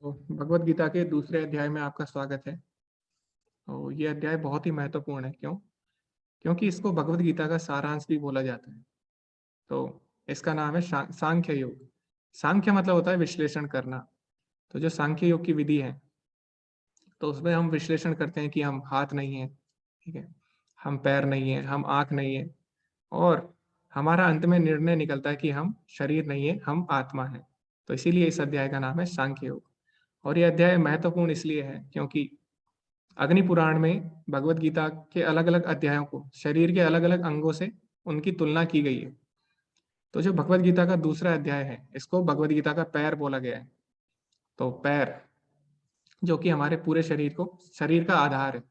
तो भगवत गीता के दूसरे अध्याय में आपका स्वागत है। तो ये अध्याय बहुत ही महत्वपूर्ण है। क्यों? क्योंकि इसको भगवत गीता का सारांश भी बोला जाता है। तो इसका नाम है सांख्य योग। सांख्य मतलब होता है विश्लेषण करना। तो जो सांख्य योग की विधि है, तो उसमें हम विश्लेषण करते हैं कि हम हाथ नहीं है, ठीक है, हम पैर नहीं है, हम आंख नहीं है, और हमारा अंत में निर्णय निकलता है कि हम शरीर नहीं है, हम आत्मा है। तो इसीलिए इस अध्याय का नाम है सांख्य योग। और ये अध्याय महत्वपूर्ण इसलिए है क्योंकि अग्नि पुराण में भगवत गीता के अलग अलग अध्यायों को शरीर के अलग अलग अंगों से उनकी तुलना की गई है। तो जो भगवत गीता का दूसरा अध्याय है, इसको भगवत गीता का पैर बोला गया है। तो पैर जो कि हमारे पूरे शरीर का आधार है।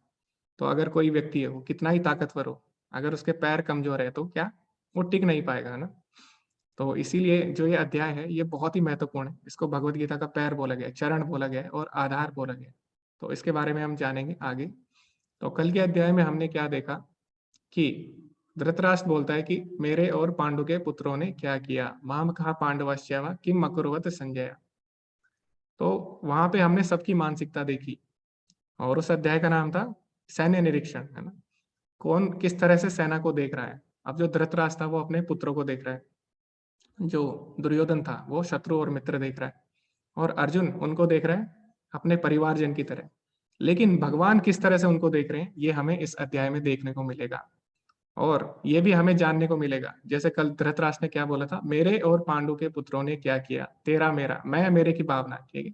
तो अगर कोई व्यक्ति है, वो कितना ही ताकतवर हो, अगर उसके पैर कमजोर है तो क्या वो टिक नहीं पाएगा, है ना। तो इसीलिए जो ये अध्याय है, ये बहुत ही महत्वपूर्ण है। इसको भगवत गीता का पैर बोला गया है, चरण बोला गया है और आधार बोला गया है। तो इसके बारे में हम जानेंगे आगे। तो कल के अध्याय में हमने क्या देखा कि धृतराष्ट्र बोलता है कि मेरे और पांडु के पुत्रों ने क्या किया, माम कहा पांडवश्य व किम अकुर्वत संजय। तो वहां पे हमने सबकी मानसिकता देखी, और उस अध्याय का नाम था सैन्य निरीक्षण, है ना। कौन किस तरह से सेना को देख रहा है। अब जो धृतराष्ट्र था वो अपने पुत्रों को देख रहा है, जो दुर्योधन था वो शत्रु और मित्र देख रहा है, और अर्जुन उनको देख रहा है अपने परिवारजन की तरह। लेकिन भगवान किस तरह से उनको देख रहे हैं, ये हमें इस अध्याय में देखने को मिलेगा। और ये भी हमें जानने को मिलेगा, जैसे कल धृतराष्ट्र ने क्या बोला था, मेरे और पांडु के पुत्रों ने क्या किया, तेरा मेरा मैं मेरे की भावना, ठीक है।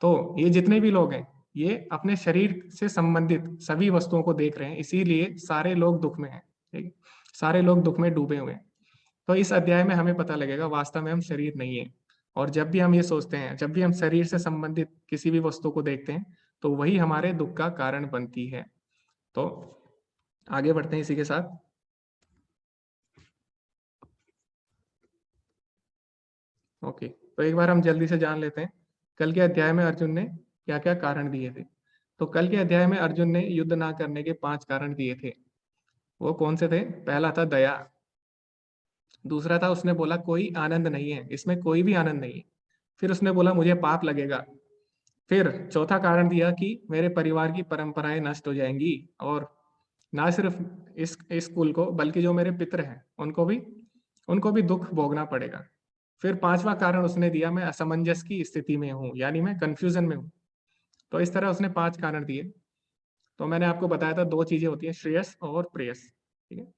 तो ये जितने भी लोग हैं, ये अपने शरीर से संबंधित सभी वस्तुओं को देख रहे हैं, इसीलिए सारे लोग दुख में हैं, ठीक है। सारे लोग दुख में डूबे हुए हैं। तो इस अध्याय में हमें पता लगेगा वास्तव में हम शरीर नहीं है। और जब भी हम ये सोचते हैं, जब भी हम शरीर से संबंधित किसी भी वस्तु को देखते हैं, तो वही हमारे दुख का कारण बनती है। तो आगे बढ़ते हैं इसी के साथ। ओके, तो एक बार हम जल्दी से जान लेते हैं कल के अध्याय में अर्जुन ने क्या क्या कारण दिए थे। तो कल के अध्याय में अर्जुन ने युद्ध ना करने के 5 कारण दिए थे। वो कौन से थे? पहला था दया। दूसरा था, उसने बोला कोई आनंद नहीं है, इसमें कोई भी आनंद नहीं है। फिर उसने बोला मुझे पाप लगेगा। फिर चौथा कारण दिया कि मेरे परिवार की परंपराएं नष्ट हो जाएंगी, और ना सिर्फ इस कुल को, बल्कि जो मेरे पितर हैं उनको भी दुख भोगना पड़ेगा। फिर पांचवा कारण उसने दिया, मैं असमंजस की स्थिति में हूँ, यानी मैं कंफ्यूजन में हूँ। तो इस तरह उसने 5 कारण दिए। तो मैंने आपको बताया था 2 चीजें होती है, श्रेयस और प्रेयस, ठीक है।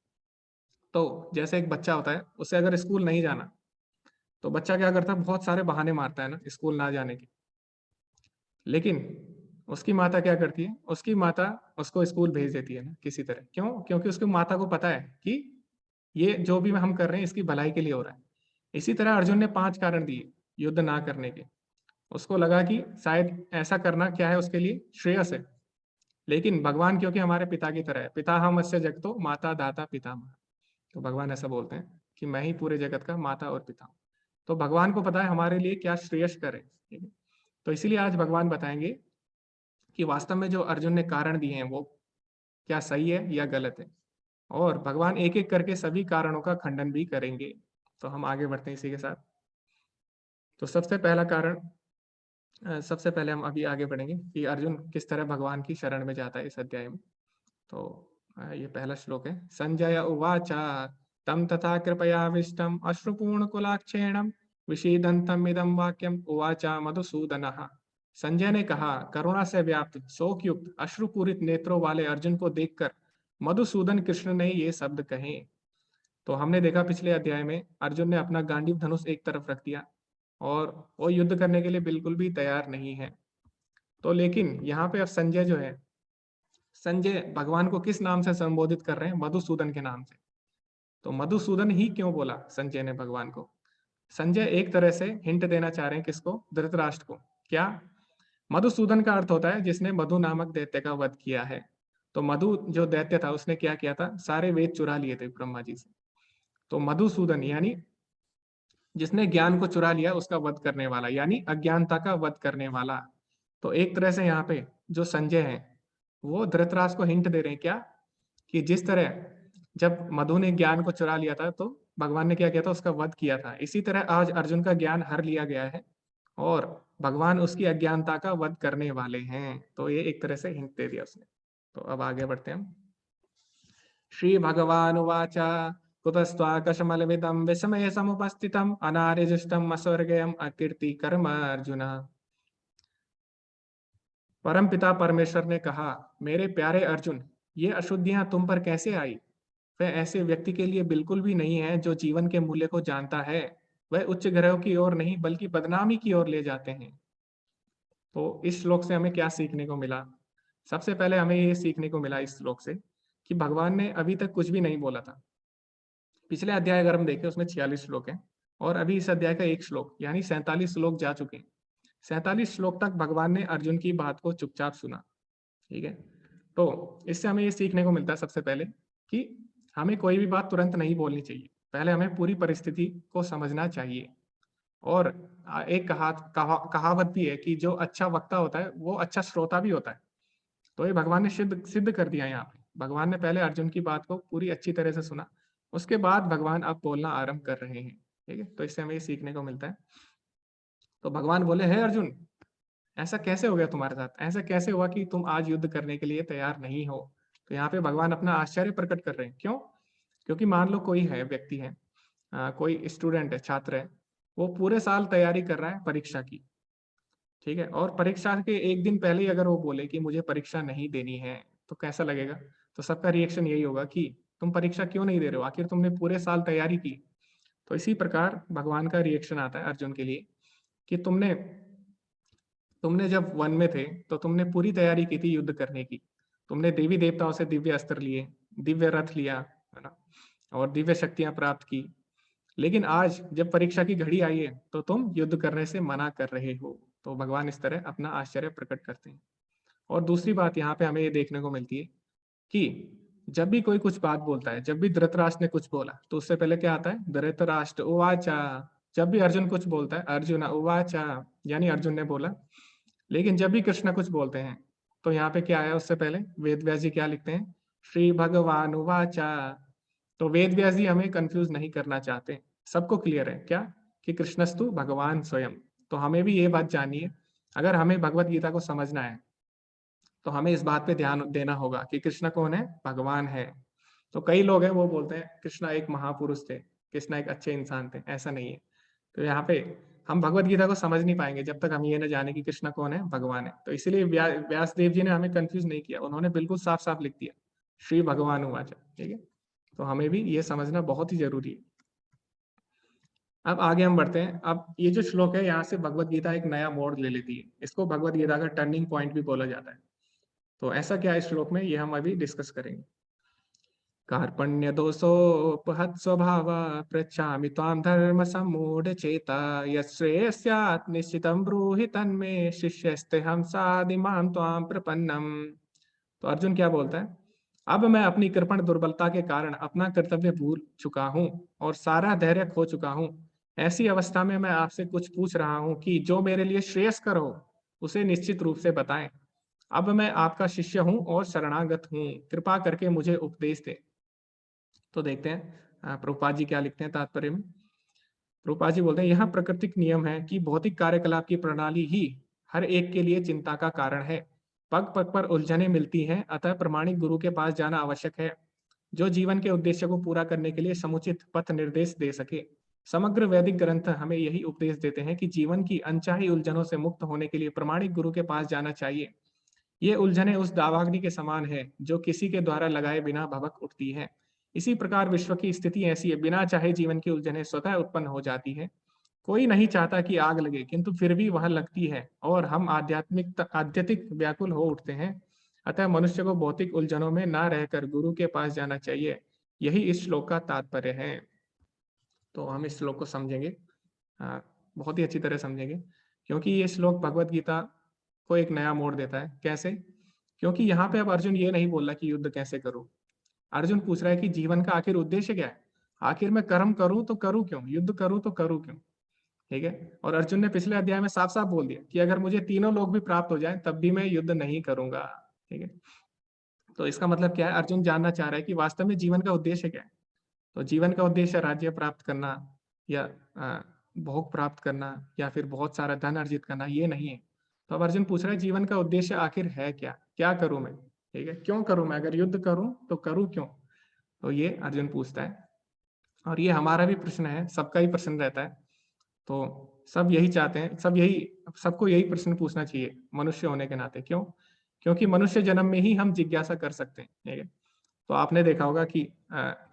तो जैसे एक बच्चा होता है, उसे अगर स्कूल नहीं जाना, तो बच्चा क्या करता है, बहुत सारे बहाने मारता है ना स्कूल ना जाने के। लेकिन उसकी माता क्या करती है, उसकी माता उसको स्कूल भेज देती है ना किसी तरह। क्यों? क्योंकि उसकी माता को पता है कि ये जो भी हम कर रहे हैं इसकी भलाई के लिए हो रहा है। इसी तरह अर्जुन ने 5 कारण दिए युद्ध ना करने के। उसको लगा कि शायद ऐसा करना क्या है उसके लिए श्रेयस है। लेकिन भगवान क्योंकि हमारे पिता की तरह है, पिता हम अस्य जगतो माता दाता पितामह। तो भगवान ऐसा बोलते हैं कि मैं ही पूरे जगत का माता और पिता हूँ। तो भगवान को पता है हमारे लिए क्या श्रेयस करे, ठीक है। तो इसीलिए आज भगवान बताएंगे कि वास्तव में जो अर्जुन ने कारण दिए हैं वो क्या सही है या गलत है। और भगवान एक एक करके सभी कारणों का खंडन भी करेंगे। तो हम आगे बढ़ते हैं इसी के साथ। तो सबसे पहला कारण, सबसे पहले हम अभी आगे बढ़ेंगे कि अर्जुन किस तरह भगवान की शरण में जाता है इस अध्याय में। तो ये पहला श्लोक है। संजय उवाच तम तथा कृपयाविष्टम अश्रुपूर्णकुलाक्षेणम विषीदन्तम इदं वाक्यम उवाच मधुसूदनः। संजय ने कहा, करुणा से व्याप्त शोक युक्त अश्रुपूरित नेत्रों वाले अर्जुन को देखकर मधुसूदन कृष्ण ने ये शब्द कहे। तो हमने देखा पिछले अध्याय में अर्जुन ने अपना गांडीव धनुष एक तरफ रख दिया, और वो युद्ध करने के लिए बिल्कुल भी तैयार नहीं है। तो लेकिन यहाँ पे अब संजय जो है, संजय भगवान को किस नाम से संबोधित कर रहे हैं? मधुसूदन के नाम से। तो मधुसूदन ही क्यों बोला संजय ने भगवान को? संजय एक तरह से हिंट देना चाह रहे हैं किसको? धृतराष्ट्र को। क्या? मधुसूदन का अर्थ होता है जिसने मधु नामक दैत्य का वध किया है। तो मधु जो दैत्य था उसने क्या किया था, सारे वेद चुरा लिए थे ब्रह्मा जी से। तो मधुसूदन यानी जिसने ज्ञान को चुरा लिया, उसका वध करने वाला, यानी अज्ञानता का वध करने वाला। तो एक तरह से यहाँ पे जो संजय है, वो धृतराष्ट्र को हिंट दे रहे हैं क्या, कि जिस तरह जब मधु ने ज्ञान को चुरा लिया था तो भगवान ने क्या किया था, उसका वध किया था। इसी तरह आज अर्जुन का ज्ञान हर लिया गया है, और भगवान उसकी अज्ञानता का वध करने वाले हैं। तो ये एक तरह से हिंट दे दिया उसने। तो अब आगे बढ़ते हैं हम। श्री भगवानुवाच कुतस्त्वाकशमलविदं विस्मये समुपस्थितम् अनार्यजुष्टम् अस्वर्गयम् अकीर्तिकरम् अर्जुन। परमपिता परमेश्वर ने कहा, मेरे प्यारे अर्जुन, ये अशुद्धियां तुम पर कैसे आई? वह ऐसे व्यक्ति के लिए बिल्कुल भी नहीं है जो जीवन के मूल्य को जानता है। वह उच्च ग्रहों की ओर नहीं बल्कि बदनामी की ओर ले जाते हैं। तो इस श्लोक से हमें क्या सीखने को मिला? सबसे पहले हमें ये सीखने को मिला इस श्लोक से कि भगवान ने अभी तक कुछ भी नहीं बोला था। पिछले अध्याय अगर हम देखें उसमें 46 श्लोक हैं और अभी इस अध्याय का एक श्लोक यानी 47 श्लोक जा चुके हैं। 47 श्लोक तक भगवान ने अर्जुन की बात को चुपचाप सुना। ठीक है। तो इससे हमें ये सीखने को मिलता है सबसे पहले कि हमें कोई भी बात तुरंत नहीं बोलनी चाहिए। पहले हमें पूरी परिस्थिति को समझना चाहिए। और एक कहावत भी है कि जो अच्छा वक्ता होता है वो अच्छा श्रोता भी होता है। तो ये भगवान ने सिद्ध सिद्ध कर दिया यहाँ पे। भगवान ने पहले अर्जुन की बात को पूरी अच्छी तरह से सुना, उसके बाद भगवान अब बोलना आरंभ कर रहे हैं। ठीक है। तो इससे हमें ये सीखने को मिलता है। तो भगवान बोले, हे अर्जुन, ऐसा कैसे हो गया तुम्हारे साथ? ऐसा कैसे हुआ कि तुम आज युद्ध करने के लिए तैयार नहीं हो? तो यहाँ पे भगवान अपना आश्चर्य प्रकट कर रहे हैं। क्यों? क्योंकि मान लो कोई है व्यक्ति है, कोई स्टूडेंट है, छात्र है, वो पूरे साल तैयारी कर रहा है परीक्षा की। ठीक है। और परीक्षा के एक दिन पहले ही अगर वो बोले कि मुझे परीक्षा नहीं देनी है, तो कैसा लगेगा? तो सबका रिएक्शन यही होगा कि तुम परीक्षा क्यों नहीं दे रहे हो? आखिर तुमने पूरे साल तैयारी की। तो इसी प्रकार भगवान का रिएक्शन आता है अर्जुन के लिए कि तुमने तुमने जब वन में थे तो तुमने पूरी तैयारी की थी युद्ध करने की। तुमने देवी देवताओं से दिव्य अस्त्र लिए, दिव्य रथ लिया, है ना? और दिव्य शक्तियां प्राप्त की। लेकिन आज जब परीक्षा की घड़ी आई है तो तुम युद्ध करने से मना कर रहे हो। तो भगवान इस तरह अपना आश्चर्य प्रकट करते हैं। और दूसरी बात यहाँ पे हमें ये देखने को मिलती है कि जब भी कोई कुछ बात बोलता है, जब भी धृतराष्ट्र ने कुछ बोला तो उससे पहले क्या आता है? धृतराष्ट्र उवाचा। जब भी अर्जुन कुछ बोलता है, अर्जुन उवाचा, यानी अर्जुन ने बोला। लेकिन जब भी कृष्ण कुछ बोलते हैं तो यहाँ पे क्या आया उससे पहले? वेद व्यास जी क्या लिखते हैं? श्री भगवान उवाचा। तो वेद व्यास जी हमें कंफ्यूज नहीं करना चाहते। सबको क्लियर है क्या? कि कृष्णस्तु भगवान स्वयं। तो हमें भी ये बात जाननी है। अगर हमें भगवत गीता को समझना है तो हमें इस बात पे ध्यान देना होगा कि कृष्ण कौन है? भगवान है। तो कई लोग हैं वो बोलते हैं कृष्ण एक महापुरुष थे, कृष्ण एक अच्छे इंसान थे। ऐसा नहीं है। तो यहाँ पे हम भगवत गीता को समझ नहीं पाएंगे जब तक हम ये न जाने कि कृष्ण कौन है? भगवान है। तो इसीलिए व्यास देव जी ने हमें कंफ्यूज नहीं किया, उन्होंने बिल्कुल साफ साफ लिख दिया, श्री भगवान उवाच। ठीक है। तो हमें भी ये समझना बहुत ही जरूरी है। अब आगे हम बढ़ते हैं। अब ये जो श्लोक है यहाँ से भगवत गीता एक नया मोड़ ले लेती है। इसको भगवत गीता का टर्निंग पॉइंट भी बोला जाता है। तो ऐसा क्या है इस श्लोक में, ये हम अभी डिस्कस करेंगे। कार्पण्य दोषोपहत स्वभाव पृच्छामि त्वां धर्म सम्मूढ़ चेता यश्रेयः स्यात् निश्चितं ब्रूहि तन्मे शिष्यस्ते हम साधिमां त्वां प्रपन्नम। तो अर्जुन क्या बोलता है? अब मैं अपनी कृपण दुर्बलता के कारण अपना कर्तव्य भूल चुका हूँ और सारा धैर्य खो चुका हूँ। ऐसी अवस्था में मैं आपसे कुछ पूछ रहा हूँ कि जो मेरे लिए श्रेयस्कर हो उसे निश्चित रूप से बताएं। अब मैं आपका शिष्य हूँ और शरणागत हूँ, कृपा करके मुझे उपदेश दे। तो देखते हैं प्रभुपाद जी क्या लिखते हैं तात्पर्य में। प्रभुपाद जी बोलते हैं, यह प्राकृतिक नियम है कि भौतिक कार्यकलाप की प्रणाली ही हर एक के लिए चिंता का कारण है। पग पग पर उलझने मिलती हैं, अतः प्रमाणिक गुरु के पास जाना आवश्यक है जो जीवन के उद्देश्य को पूरा करने के लिए समुचित पथ निर्देश दे सके। समग्र वैदिक ग्रंथ हमें यही उपदेश देते हैं कि जीवन की अनचाही उलझनों से मुक्त होने के लिए प्रमाणिक गुरु के पास जाना चाहिए। ये उलझने उस दावाग्नि के समान है जो किसी के द्वारा लगाए बिना भभक उठती है। इसी प्रकार विश्व की स्थिति ऐसी है, बिना चाहे जीवन की उलझने स्वतः उत्पन्न हो जाती है। कोई नहीं चाहता कि आग लगे, किंतु फिर भी वह लगती है और हम आध्यात्मिक व्याकुल हो उठते हैं। अतः मनुष्य को भौतिक उलझनों में ना रहकर गुरु के पास जाना चाहिए। यही इस श्लोक का तात्पर्य है। तो हम इस श्लोक को समझेंगे, बहुत ही अच्छी तरह समझेंगे, क्योंकि ये श्लोक भगवत गीता को एक नया मोड़ देता है। कैसे? क्योंकि यहाँ पे अब अर्जुन ये नहीं बोल रहा कि युद्ध कैसे करूं। अर्जुन पूछ रहा है कि जीवन का आखिर उद्देश्य क्या है? आखिर मैं कर्म करूं तो करूं क्यों? युद्ध करूं तो करूं क्यों? ठीक है। और अर्जुन ने पिछले अध्याय में साफ साफ बोल दिया कि अगर मुझे तीनों लोग भी प्राप्त हो जाए तब भी मैं युद्ध नहीं करूंगा। ठीक है। तो इसका मतलब क्या है? अर्जुन जानना चाह रहा है कि वास्तव में जीवन का उद्देश्य क्या है। तो जीवन का उद्देश्य राज्य प्राप्त करना या भोग प्राप्त करना या फिर बहुत सारा धन अर्जित करना, ये नहीं है। तो अब अर्जुन पूछ रहा है जीवन का उद्देश्य आखिर है क्या? क्या करूँ मैं? ठीक है, क्यों करूँ मैं? अगर युद्ध करूँ तो करूँ क्यों? तो ये अर्जुन पूछता है और ये हमारा भी प्रश्न है, सबका ही प्रश्न रहता है। तो सब यही चाहते हैं, सबको यही प्रश्न पूछना चाहिए मनुष्य होने के नाते। क्यों? क्योंकि मनुष्य जन्म में ही हम जिज्ञासा कर सकते हैं, ठीक है? तो आपने देखा होगा कि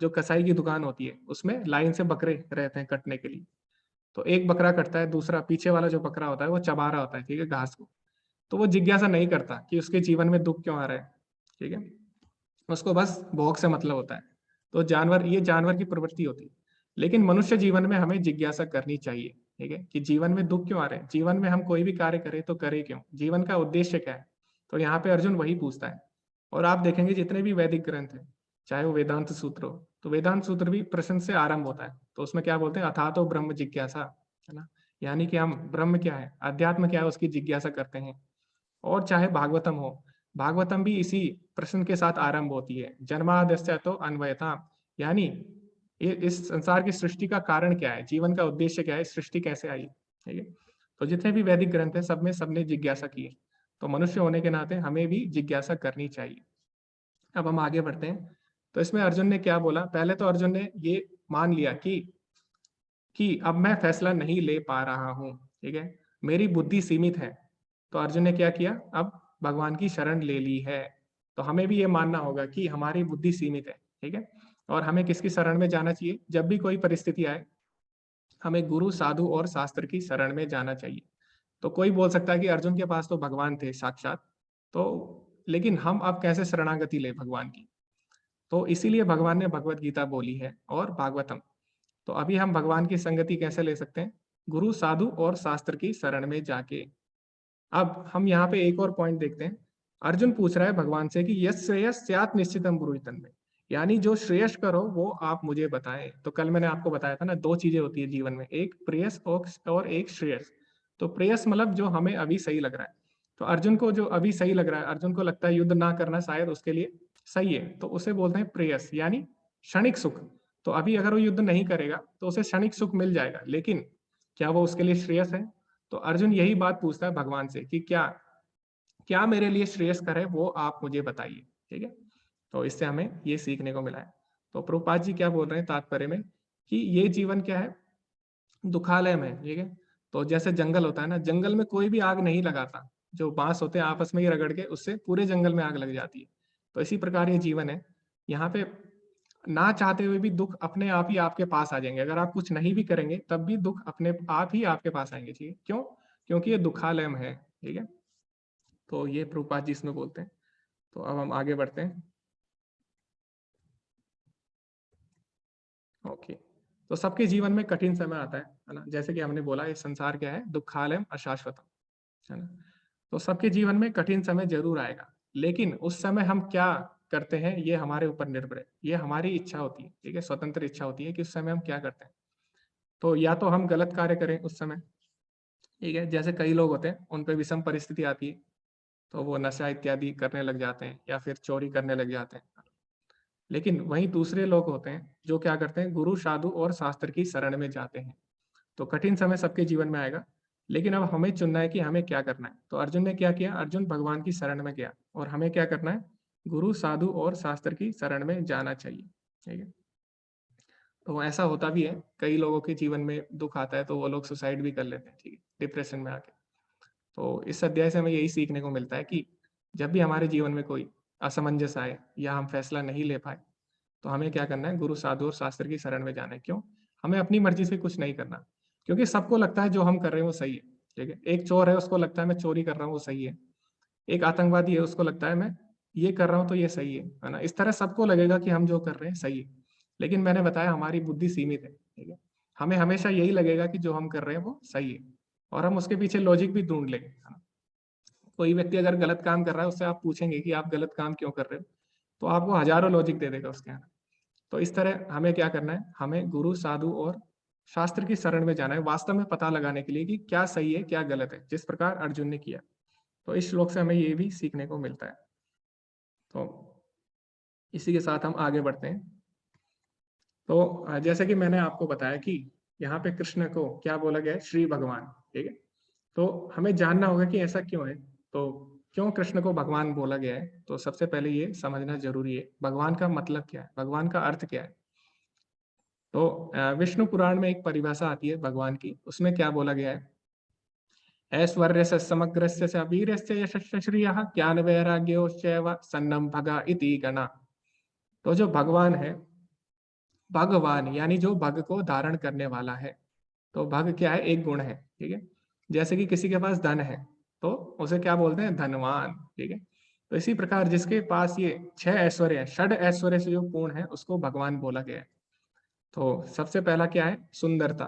जो कसाई की दुकान होती है, उसमें लाइन से बकरे रहते हैं कटने के लिए। तो एक बकरा कटता है, दूसरा पीछे वाला जो बकरा होता है, वो चबा रहा होता है, ठीक है, घास को। तो वो जिज्ञासा नहीं करता कि उसके जीवन में दुःख क्यों आ रहा है, ठीक है? उसको बस भोग से मतलब होता है। तो ये जानवर की प्रवृत्ति होती है। लेकिन मनुष्य जीवन में हमें जिज्ञासा करनी चाहिए, ठीक है? कि जीवन में दुःख क्यों आ रहे हैं? जीवन में हम कोई भी कार्य करें तो करें क्यों? जीवन का उद्देश्य क्या है? तो यहाँ पे अर्जुन वही पूछता है। और आप देखेंगे जितने भी वैदिक ग्रंथ हैं, चाहे वो वेदांत सूत्र हो, तो वेदांत सूत्र भी प्रश्न से आरंभ होता है। तो उसमें क्या बोलते हैं? अथातो ब्रह्म जिज्ञासा, है ना? यानी कि हम ब्रह्म क्या है, अध्यात्म क्या है, उसकी जिज्ञासा करते हैं। और चाहे भागवतम हो, भागवतम भी इसी प्रश्न के साथ आरंभ होती है, जन्माद्यस्य तो अन्वयता, यानी ये इस संसार की सृष्टि का कारण क्या है, जीवन का उद्देश्य क्या है, सृष्टि कैसे आई, ठीक है? तो जितने भी वैदिक ग्रंथ हैं, सब में सबने जिज्ञासा की है। तो मनुष्य होने के नाते हमें भी जिज्ञासा करनी चाहिए। अब हम आगे बढ़ते हैं। तो इसमें अर्जुन ने क्या बोला? पहले तो अर्जुन ने ये मान लिया कि अब मैं फैसला नहीं ले पा रहा हूँ, ठीक है? मेरी बुद्धि सीमित है। तो अर्जुन ने क्या किया? अब भगवान की शरण ले ली है। तो हमें भी ये मानना होगा कि हमारी बुद्धि सीमित है, ठीक है? और हमें किसकी शरण में जाना चाहिए? जब भी कोई परिस्थिति आए, हमें गुरु, साधु और शास्त्र की शरण में जाना चाहिए। तो कोई बोल सकता है कि अर्जुन के पास तो भगवान थे साक्षात, तो लेकिन हम अब कैसे शरणागति ले भगवान की? तो इसीलिए भगवान ने भगवत गीता बोली है और भागवतम। तो अभी हम भगवान की संगति कैसे ले सकते हैं? गुरु, साधु और शास्त्र की शरण में जाके। अब हम यहाँ पे एक और पॉइंट देखते हैं। अर्जुन पूछ रहा है भगवान से कि यस श्रेयस स्यात् निश्चितम ब्रूहितन में, यानी जो श्रेयस करो वो आप मुझे बताएं। तो कल मैंने आपको बताया था ना, दो चीजें होती है जीवन में, एक प्रेयस और एक श्रेयस। तो प्रेयस मतलब जो हमें अभी सही लग रहा है। तो अर्जुन को जो अभी सही लग रहा है, अर्जुन को लगता है युद्ध ना करना शायद उसके लिए सही है, तो उसे बोलते हैं प्रेयस, यानी क्षणिक सुख। तो अभी अगर वो युद्ध नहीं करेगा तो उसे क्षणिक सुख मिल जाएगा, लेकिन क्या वो उसके लिए श्रेयस है? तो अर्जुन यही बात पूछता है भगवान से कि क्या क्या मेरे लिए श्रेयस्कर है, वो आप मुझे बताइए, ठीक है? तो इससे हमें ये सीखने को मिला है। तो प्रभुपाद जी क्या बोल रहे हैं तात्पर्य में कि ये जीवन क्या है? दुखालय में, ठीक है? तो जैसे जंगल होता है ना, जंगल में कोई भी आग नहीं लगाता। जो बांस होते हैं आपस में ही रगड़ के उससे पूरे जंगल में आग लग जाती है। तो इसी प्रकार ये जीवन है। यहाँ पे ना चाहते हुए भी दुख अपने आप ही आपके पास आ जाएंगे। अगर आप कुछ नहीं भी करेंगे तब भी दुख अपने आप ही आपके पास आएंगे, ठीक है? क्यों? क्योंकि ये दुखालयम है, ठीक है? तो ये प्रभुपाद जी इसमें बोलते हैं। तो अब हम आगे बढ़ते हैं। ओके। तो सबके जीवन में कठिन समय आता है ना? जैसे कि हमने बोला, ये संसार क्या है? दुखालयम अशाश्वतम, है ना? तो सबके जीवन में कठिन समय जरूर आएगा, लेकिन उस समय हम क्या करते हैं ये हमारे ऊपर निर्भर है। ये हमारी इच्छा होती है, ठीक है? स्वतंत्र इच्छा होती है कि उस समय हम क्या करते हैं। तो या तो हम गलत कार्य करें उस समय, ठीक है? जैसे कई लोग होते हैं, उन पे विषम परिस्थिति आती है, तो वो नशा इत्यादि करने लग जाते हैं या फिर चोरी करने लग जाते हैं। लेकिन वहीं दूसरे लोग होते हैं जो क्या करते हैं? गुरु, साधु और शास्त्र की शरण में जाते हैं। तो कठिन समय सबके जीवन में आएगा, लेकिन अब हमें चुनना है कि हमें क्या करना है। तो अर्जुन ने क्या किया? अर्जुन भगवान की शरण में गया, और हमें क्या करना है? गुरु, साधु और शास्त्र की शरण में जाना चाहिए, ठीक है? तो ऐसा होता भी है, कई लोगों के जीवन में दुख आता है तो वो लोग सुसाइड भी कर लेते हैं, ठीक है, डिप्रेशन में आके। तो इस अध्याय से हमें यही सीखने को मिलता है कि जब भी हमारे जीवन में कोई असमंजस आए या हम फैसला नहीं ले पाए, तो हमें क्या करना है? गुरु, साधु और शास्त्र की शरण में जाना है। क्यों? हमें अपनी मर्जी से कुछ नहीं करना, क्योंकि सबको लगता है जो हम कर रहे हैं वो सही है, ठीक है? एक चोर है, उसको लगता है मैं चोरी कर रहा हूँ वो सही है। एक आतंकवादी है, उसको लगता है मैं ये कर रहा हूँ तो ये सही है ना? इस तरह सबको लगेगा कि हम जो कर रहे हैं सही है। लेकिन मैंने बताया हमारी बुद्धि सीमित है, ठीक है? हमें हमेशा यही लगेगा कि जो हम कर रहे हैं वो सही है, और हम उसके पीछे लॉजिक भी ढूंढ लेंगे, है ना? कोई व्यक्ति अगर गलत काम कर रहा है, उससे आप पूछेंगे कि आप गलत काम क्यों कर रहे हो, तो आपको हजारों लॉजिक दे देगा उसके यहाँ। तो इस तरह हमें क्या करना है? हमें गुरु, साधु और शास्त्र की शरण में जाना है, वास्तव में पता लगाने के लिए कि क्या सही है क्या गलत है, जिस प्रकार अर्जुन ने किया। तो इस श्लोक से हमें ये भी सीखने को मिलता है। तो इसी के साथ हम आगे बढ़ते हैं। तो जैसे कि मैंने आपको बताया कि यहाँ पे कृष्ण को क्या बोला गया है? श्री भगवान, ठीक है। तो हमें जानना होगा कि ऐसा क्यों है, तो क्यों कृष्ण को भगवान बोला गया है? तो सबसे पहले ये समझना जरूरी है, भगवान का मतलब क्या है, भगवान का अर्थ क्या है। तो विष्णु पुराण में एक परिभाषा आती है भगवान की, उसमें क्या बोला गया है? ऐश्वर्यस्य समग्रस्य च वीर्यस्य यशस्य श्रियः ज्ञान वैराग्योश्चैव सन्नं भगा इति गणा। तो जो भगवान है, भगवान यानी जो भग को धारण करने वाला है। तो भग क्या है? एक गुण है, ठीक है। जैसे कि किसी के पास धन है, तो उसे क्या बोलते हैं? धनवान, ठीक है। तो इसी प्रकार जिसके पास ये 6 ऐश्वर्य है, षड ऐश्वर्य से जो पूर्ण है, उसको भगवान बोला गया है। तो सबसे पहला क्या है? सुंदरता।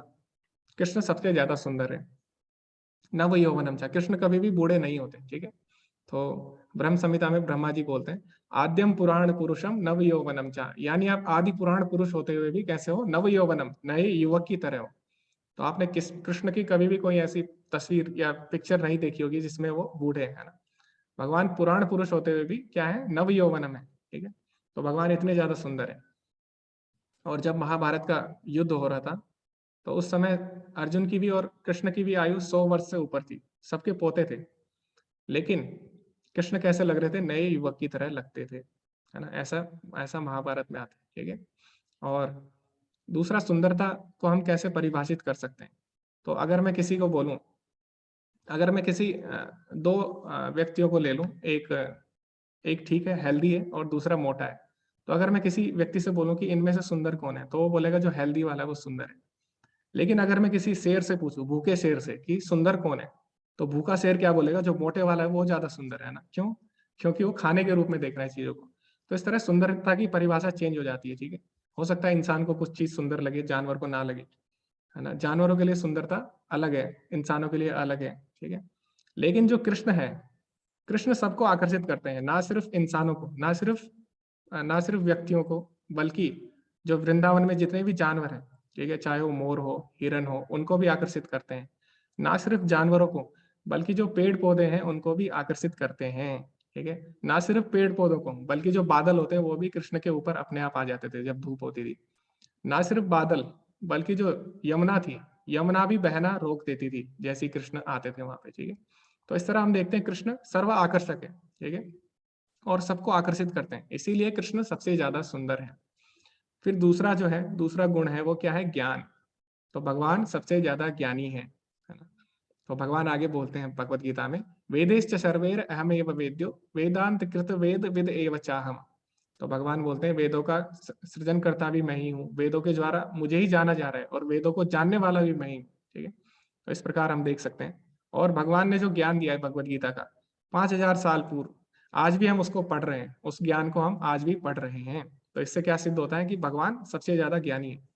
कृष्ण सबसे ज्यादा सुंदर है। नव यौवनम चा, कृष्ण कभी भी बूढ़े नहीं होते, ठीक है। तो ब्रह्म संहिता में ब्रह्मा जी बोलते हैं, आद्यम पुराण पुरुषम नव यौवनम चा, यानी आप आदि पुराण पुरुष होते हुए भी कैसे हो? नव यौवनम, नए युवक की तरह हो। तो आपने किस कृष्ण की कभी भी कोई ऐसी तस्वीर या पिक्चर नहीं देखी होगी जिसमें वो बूढ़े हैं, है ना। भगवान पुराण पुरुष होते हुए भी क्या है? नव यौवनम है, ठीक है। तो भगवान इतने ज्यादा सुंदर है। और जब महाभारत का युद्ध हो रहा था, तो उस समय अर्जुन की भी और कृष्ण की भी आयु 100 वर्ष से ऊपर थी, सबके पोते थे। लेकिन कृष्ण कैसे लग रहे थे? नए युवक की तरह लगते थे, है ना। ऐसा ऐसा महाभारत में आता है, ठीक है। और दूसरा, सुंदरता को हम कैसे परिभाषित कर सकते हैं? तो अगर मैं किसी को बोलूं, अगर मैं किसी दो व्यक्तियों को ले लूं, एक एक ठीक है, हेल्दी है, और दूसरा मोटा है। तो अगर मैं किसी व्यक्ति से बोलूं कि इनमें से सुंदर कौन है, तो वो बोलेगा जो हेल्दी वाला है वो सुंदर है। लेकिन अगर मैं किसी शेर से पूछूं, भूखे शेर से, कि सुंदर कौन है, तो भूखा शेर क्या बोलेगा? जो मोटे वाला है वो ज्यादा सुंदर है ना। क्यों? क्योंकि वो खाने के रूप में देख रहा है चीजों को। तो इस तरह सुंदरता की परिभाषा चेंज हो जाती है, ठीक है। हो सकता है इंसान को कुछ चीज सुंदर लगे, जानवर को ना लगे, है ना। जानवरों के लिए सुंदरता अलग है, इंसानों के लिए अलग है, ठीक है। लेकिन जो कृष्ण है, कृष्ण सबको आकर्षित करते हैं, ना सिर्फ इंसानों को, ना सिर्फ व्यक्तियों को, बल्कि जो वृंदावन में जितने भी जानवर हैं, ठीक है, चाहे वो मोर हो, हिरन हो, उनको भी आकर्षित करते हैं। ना सिर्फ जानवरों को, बल्कि जो पेड़ पौधे हैं उनको भी आकर्षित करते हैं, ठीक है। ना सिर्फ पेड़ पौधों को, बल्कि जो बादल होते हैं वो भी कृष्ण के ऊपर अपने आप आ जाते थे जब धूप होती थी। ना सिर्फ बादल, बल्कि जो यमुना थी, यमुना भी बहना रोक देती थी जैसे ही कृष्ण आते थे वहां पे, ठीक है। तो इस तरह हम देखते हैं कृष्ण सर्व आकर्षक है, ठीक है, और सबको आकर्षित करते हैं, इसीलिए कृष्ण सबसे ज्यादा सुंदर है। फिर दूसरा जो है, दूसरा गुण है, वो क्या है? ज्ञान। तो भगवान सबसे ज्यादा ज्ञानी है ना। तो भगवान आगे बोलते हैं भगवत गीता में, वेदेश्च सर्वैर अहमेव वेद्यो वेदांत कृत वेद विद एव चाहम। तो भगवान बोलते हैं वेदों का सृजनकर्ता भी मैं ही हूँ, वेदों के द्वारा मुझे ही जाना जा रहा है, और वेदों को जानने वाला भी मैं ही हूँ, ठीक है। तो इस प्रकार हम देख सकते हैं। और भगवान ने जो ज्ञान दिया है भगवत गीता का, 5,000 साल पूर्व, आज भी हम उसको पढ़ रहे हैं, उस ज्ञान को हम आज भी पढ़ रहे हैं। तो इससे क्या सिद्ध होता है? कि भगवान सबसे ज्यादा ज्ञानी है।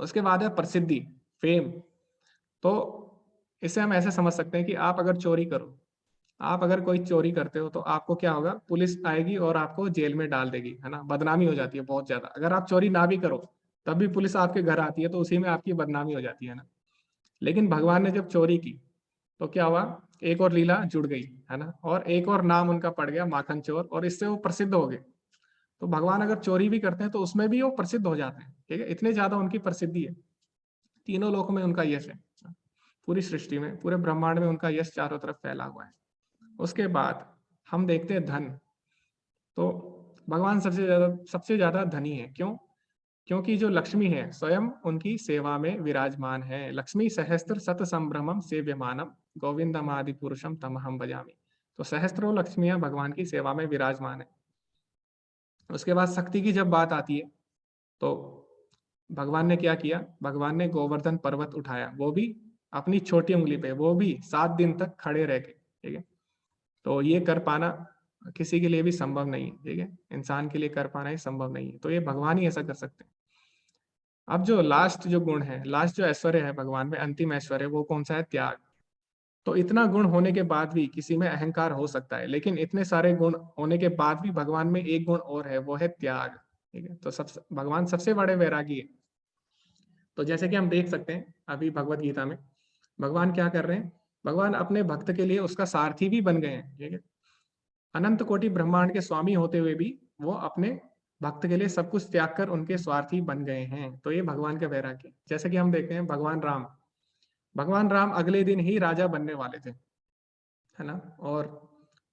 उसके बाद है प्रसिद्धि, फेम। तो इसे हम ऐसे समझ सकते हैं कि आप अगर चोरी करो, आप अगर कोई चोरी करते हो, तो आपको क्या होगा? पुलिस आएगी और आपको जेल में डाल देगी, है ना। बदनामी हो जाती है बहुत ज्यादा। अगर आप चोरी ना भी करो, तब भी पुलिस आपके घर आती है, तो उसी में आपकी बदनामी हो जाती है ना। लेकिन भगवान ने जब चोरी की, तो क्या हुआ? एक और लीला जुड़ गई, है ना, और एक और नाम उनका पड़ गया, माखन चोर, और इससे वो प्रसिद्ध हो गए। तो भगवान अगर चोरी भी करते हैं तो उसमें भी वो प्रसिद्ध हो जाते हैं, ठीक है। इतने ज्यादा उनकी प्रसिद्धि है, तीनों लोकों में उनका यश है, पूरी सृष्टि में, पूरे ब्रह्मांड में उनका यश चारों तरफ फैला हुआ है। उसके बाद हम देखते हैं धन। तो भगवान सबसे ज्यादा धनी है। क्यों? क्योंकि जो लक्ष्मी है स्वयं उनकी सेवा में विराजमान है। लक्ष्मी सहस्त्र शत संभ्रमम सेव्यमानम गोविंदम आदि पुरुषम तमहम भजामि। तो सहस्त्रों लक्ष्मियां भगवान की सेवा में विराजमान है। उसके बाद शक्ति की जब बात आती है, तो भगवान ने क्या किया? भगवान ने गोवर्धन पर्वत उठाया, वो भी अपनी छोटी उंगली पे, वो भी 7 दिन तक खड़े रह के, ठीक है। तो ये कर पाना किसी के लिए भी संभव नहीं है, ठीक है। इंसान के लिए कर पाना ही संभव नहीं है, तो ये भगवान ही ऐसा कर सकते हैं। अब जो लास्ट जो गुण है, लास्ट जो ऐश्वर्य है भगवान में, अंतिम ऐश्वर्य, वो कौन सा है? त्याग। तो इतना गुण होने के बाद भी किसी में अहंकार हो सकता है, लेकिन इतने सारे गुण होने के बाद भी भगवान में एक गुण और है, वो है त्याग, ठीक है। तो भगवान सबसे बड़े वैरागी है। तो जैसे कि हम देख सकते हैं अभी भगवत गीता में भगवान क्या कर रहे हैं? भगवान अपने भक्त के लिए उसका सारथी भी बन गए हैं, ठीक है। अनंत कोटि ब्रह्मांड के स्वामी होते हुए भी वो अपने भक्त के लिए सब कुछ त्याग कर उनके स्वार्थी बन गए हैं। तो ये भगवान का वैराग्य है। जैसे कि हम देखते हैं भगवान राम अगले दिन ही राजा बनने वाले थे, है ना। और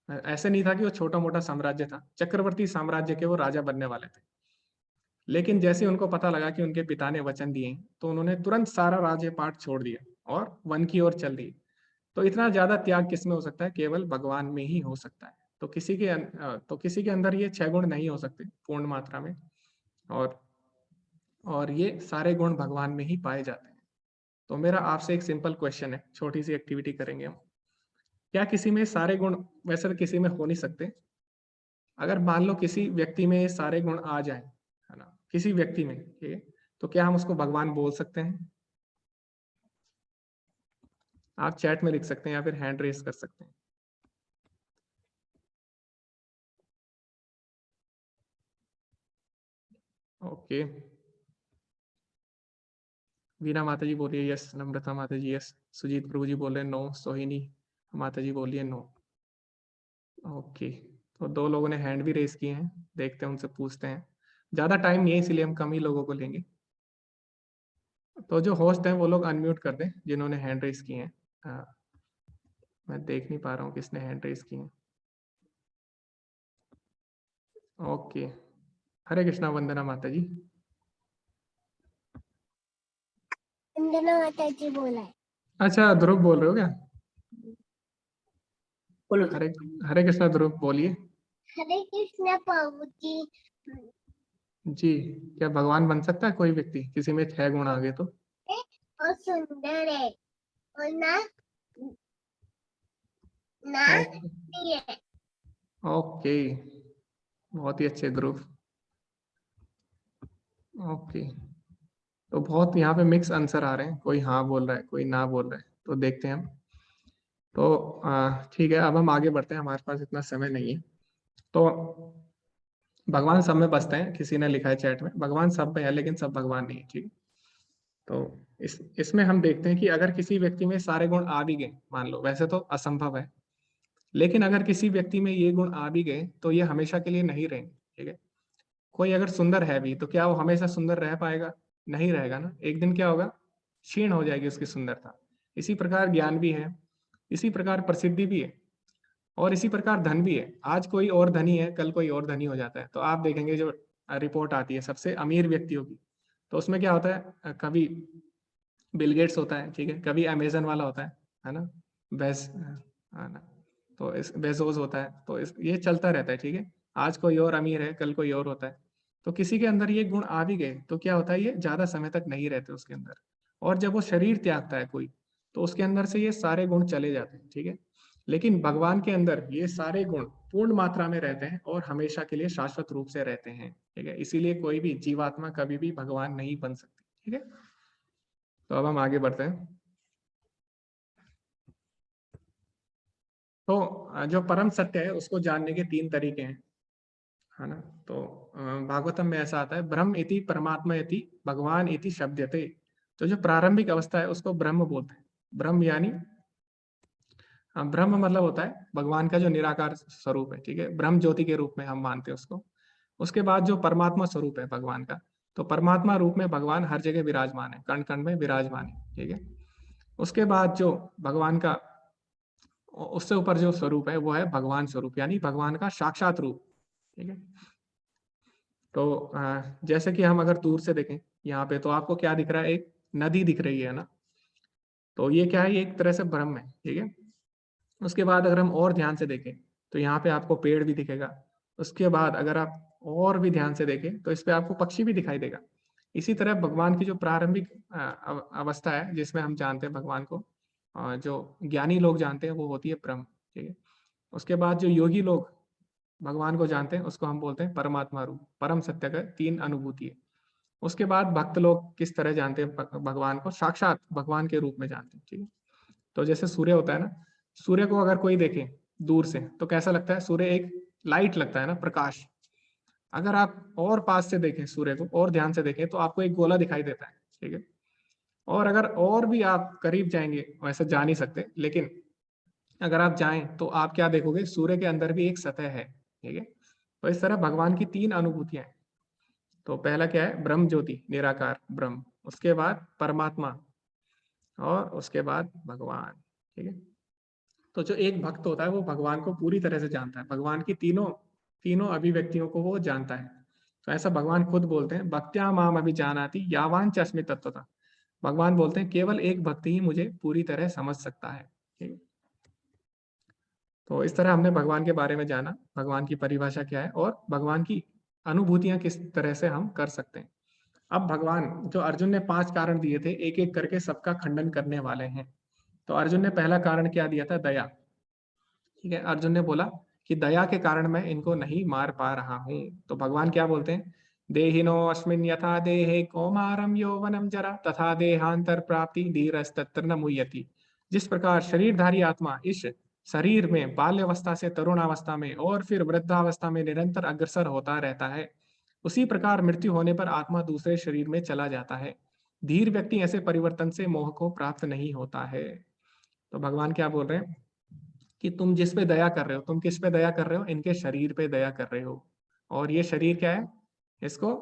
ऐसे नहीं था कि वो छोटा मोटा साम्राज्य था, चक्रवर्ती साम्राज्य के वो राजा बनने वाले थे। लेकिन जैसे उनको पता लगा कि उनके पिता ने वचन दिए हैं, तो उन्होंने तुरंत सारा राज्यपाट छोड़ दिया और वन की ओर चल दिए। तो इतना ज्यादा त्याग किसमें हो सकता है? केवल भगवान में ही हो सकता है। तो किसी के अंदर ये 6 गुण नहीं हो सकते पूर्ण मात्रा में। और ये सारे गुण भगवान में ही पाए जाते हैं। तो मेरा आपसे एक सिंपल क्वेश्चन है, छोटी सी एक्टिविटी करेंगे हम। क्या किसी में सारे गुण, वैसे तो किसी में हो नहीं सकते, अगर मान लो किसी व्यक्ति में ये सारे गुण आ जाए, है ना, किसी व्यक्ति में, ठीक है, तो क्या हम उसको भगवान बोल सकते हैं? आप चैट में लिख सकते हैं या फिर हैंड रेस कर सकते हैं। ओके, वीना माता जी बोलिए यस, नम्रता माता जी यस, सुजीत प्रभु जी बोल रहे हैं नो, सोहिनी माता जी बोलिए नो। ओके, तो 2 लोगों ने हैंड भी रेस किए हैं, देखते हैं उनसे पूछते हैं। ज्यादा टाइम नहीं है इसलिए हम कम ही लोगों को लेंगे। तो जो होस्ट हैं वो लोग अनम्यूट कर दें जिन्होंने हैंड रेस किए हैं। मैं देख नहीं पा रहा हूँ किसने हैंड रेस किए हैं। ओके, हरे कृष्णा, वंदना माता जी। वंदना माता जी बोला है। अच्छा, ध्रुव बोल रहे हो क्या? बोलो। हरे हरे कृष्णा ध्रुव बोलिए। हरे कृष्णा प्रभु जी। जी, क्या भगवान बन सकता है कोई व्यक्ति, किसी में 6 गुण आ गए तो? और सुंदर है और ना ओके, है। ओके, बहुत ही अच्छे ध्रुव। ओके, तो बहुत यहाँ पे मिक्स आंसर आ रहे हैं, कोई हाँ बोल रहा है, कोई ना बोल रहा है, तो देखते हैं हम। तो ठीक है, अब हम आगे बढ़ते हैं, हमारे पास इतना समय नहीं है। तो भगवान सब में बसते हैं, किसी ने लिखा है चैट में भगवान सब में है लेकिन सब भगवान नहीं है, ठीक है। तो इसमें हम देखते हैं कि अगर किसी व्यक्ति में सारे गुण आ भी गए, मान लो, वैसे तो असंभव है, लेकिन अगर किसी व्यक्ति में ये गुण आ भी गए तो ये हमेशा के लिए नहीं रहेंगे, ठीक है। कोई अगर सुंदर है भी तो क्या वो हमेशा सुंदर रह पाएगा? नहीं रहेगा ना, एक दिन क्या होगा, क्षीण हो जाएगी उसकी सुंदरता। इसी प्रकार ज्ञान भी है, इसी प्रकार प्रसिद्धि भी है, और इसी प्रकार धन भी है। आज कोई और धनी है, कल कोई और धनी हो जाता है। तो आप देखेंगे जो रिपोर्ट आती है सबसे अमीर व्यक्तियों की, तो उसमें क्या होता है, कभी बिल गेट्स होता है, ठीक है, कभी अमेजन वाला होता है ना, बेस, है ना, तो इस बेजोस होता है। तो ये चलता रहता है, ठीक है। आज कोई और अमीर है, कल कोई और होता है। तो किसी के अंदर ये गुण आ भी गए तो क्या होता है, ये ज्यादा समय तक नहीं रहते उसके अंदर। और जब वो शरीर त्यागता है कोई, तो उसके अंदर से ये सारे गुण चले जाते हैं, ठीक है। लेकिन भगवान के अंदर ये सारे गुण पूर्ण मात्रा में रहते हैं और हमेशा के लिए शाश्वत रूप से रहते हैं, ठीक है। इसीलिए कोई भी जीवात्मा कभी भी भगवान नहीं बन सकती, ठीक है। तो अब हम आगे बढ़ते हैं। तो जो परम सत्य है उसको जानने के 3 तरीके हैं, है ना। तो भागवतम में ऐसा आता है, ब्रह्म इति परमात्मा इति भगवान इति शब्दते। तो जो प्रारंभिक अवस्था है उसको ब्रह्म बोलते हैं। ब्रह्म यानी, ब्रह्म मतलब होता है भगवान का जो निराकार स्वरूप है, ठीक है, ब्रह्म ज्योति के रूप में हम मानते हैं उसको। उसके बाद जो परमात्मा स्वरूप है भगवान का, तो परमात्मा रूप में भगवान हर जगह विराजमान है, कण कण में विराजमान है, ठीक है। उसके बाद जो भगवान का उससे ऊपर जो स्वरूप है वो है भगवान स्वरूप, यानी भगवान का साक्षात रूप, ठीक है। तो जैसे कि हम अगर दूर से देखें यहाँ पे, तो आपको क्या दिख रहा है, एक नदी दिख रही है ना। तो ये क्या है, ये एक तरह से ब्रह्म है, ठीक है। उसके बाद अगर हम और ध्यान से देखें तो यहाँ पे आपको पेड़ भी दिखेगा। उसके बाद अगर आप और भी ध्यान से देखें तो इस पे आपको पक्षी भी दिखाई देगा। इसी तरह भगवान की जो प्रारंभिक अवस्था है जिसमें हम जानते हैं भगवान को, जो ज्ञानी लोग जानते हैं, वो होती है ब्रह्म, ठीक है। उसके बाद जो योगी लोग भगवान को जानते हैं उसको हम बोलते हैं परमात्मा रूप, परम सत्य का 3 अनुभूति है। उसके बाद भक्त लोग किस तरह जानते हैं भगवान को, साक्षात भगवान के रूप में जानते हैं, ठीक है। तो जैसे सूर्य होता है ना, सूर्य को अगर कोई देखे दूर से तो कैसा लगता है, सूर्य एक लाइट लगता है ना, प्रकाश। अगर आप और पास से देखें सूर्य को और ध्यान से देखें तो आपको एक गोला दिखाई देता है, ठीक है। और अगर और भी आप करीब जाएंगे, वैसे जा नहीं सकते, लेकिन अगर आप जाएं तो आप क्या देखोगे, सूर्य के अंदर भी एक सतह है, ठीक है। तो इस तरह भगवान की 3 अनुभूतियां हैं। तो पहला क्या है, ब्रह्म ज्योति, निराकार ब्रह्म, उसके बाद परमात्मा, और उसके बाद भगवान। ठीक है, तो जो एक भक्त होता है वो भगवान को पूरी तरह से जानता है, भगवान की तीनों तीनों अभिव्यक्तियों को वो जानता है। तो ऐसा भगवान खुद बोलते हैं, भक्त्या माम अभिजानाति यावान च अस्मि तत्वतः। भगवान बोलते हैं केवल एक भक्त ही मुझे पूरी तरह समझ सकता है। ठीक है? तो इस तरह हमने भगवान के बारे में जाना, भगवान की परिभाषा क्या है और भगवान की अनुभूतियां किस तरह से हम कर सकते हैं। अब भगवान, जो अर्जुन ने 5 कारण दिए थे, एक एक करके सबका खंडन करने वाले हैं। तो अर्जुन ने पहला कारण क्या दिया था, दया। ठीक है, अर्जुन ने बोला कि दया के कारण मैं इनको नहीं मार पा रहा हूं। तो भगवान क्या बोलते हैं, देहिनो अस्मिन् यथा देहे कौमारम यौवनम जरा तथा देहांतर प्राप्ति धीरस्तत्र न मुह्यति। जिस प्रकार शरीरधारी आत्मा इस शरीर में बाल्यावस्था से तरुणावस्था में और फिर वृद्धावस्था में निरंतर अग्रसर होता रहता है, उसी प्रकार मृत्यु होने पर आत्मा दूसरे शरीर में चला जाता है। धीर व्यक्ति ऐसे परिवर्तन से मोह को प्राप्त नहीं होता है। तो भगवान क्या बोल रहे हैं कि तुम जिस पे दया कर रहे हो, तुम किस पे दया कर रहे हो, इनके शरीर पे दया कर रहे हो। और ये शरीर क्या है, इसको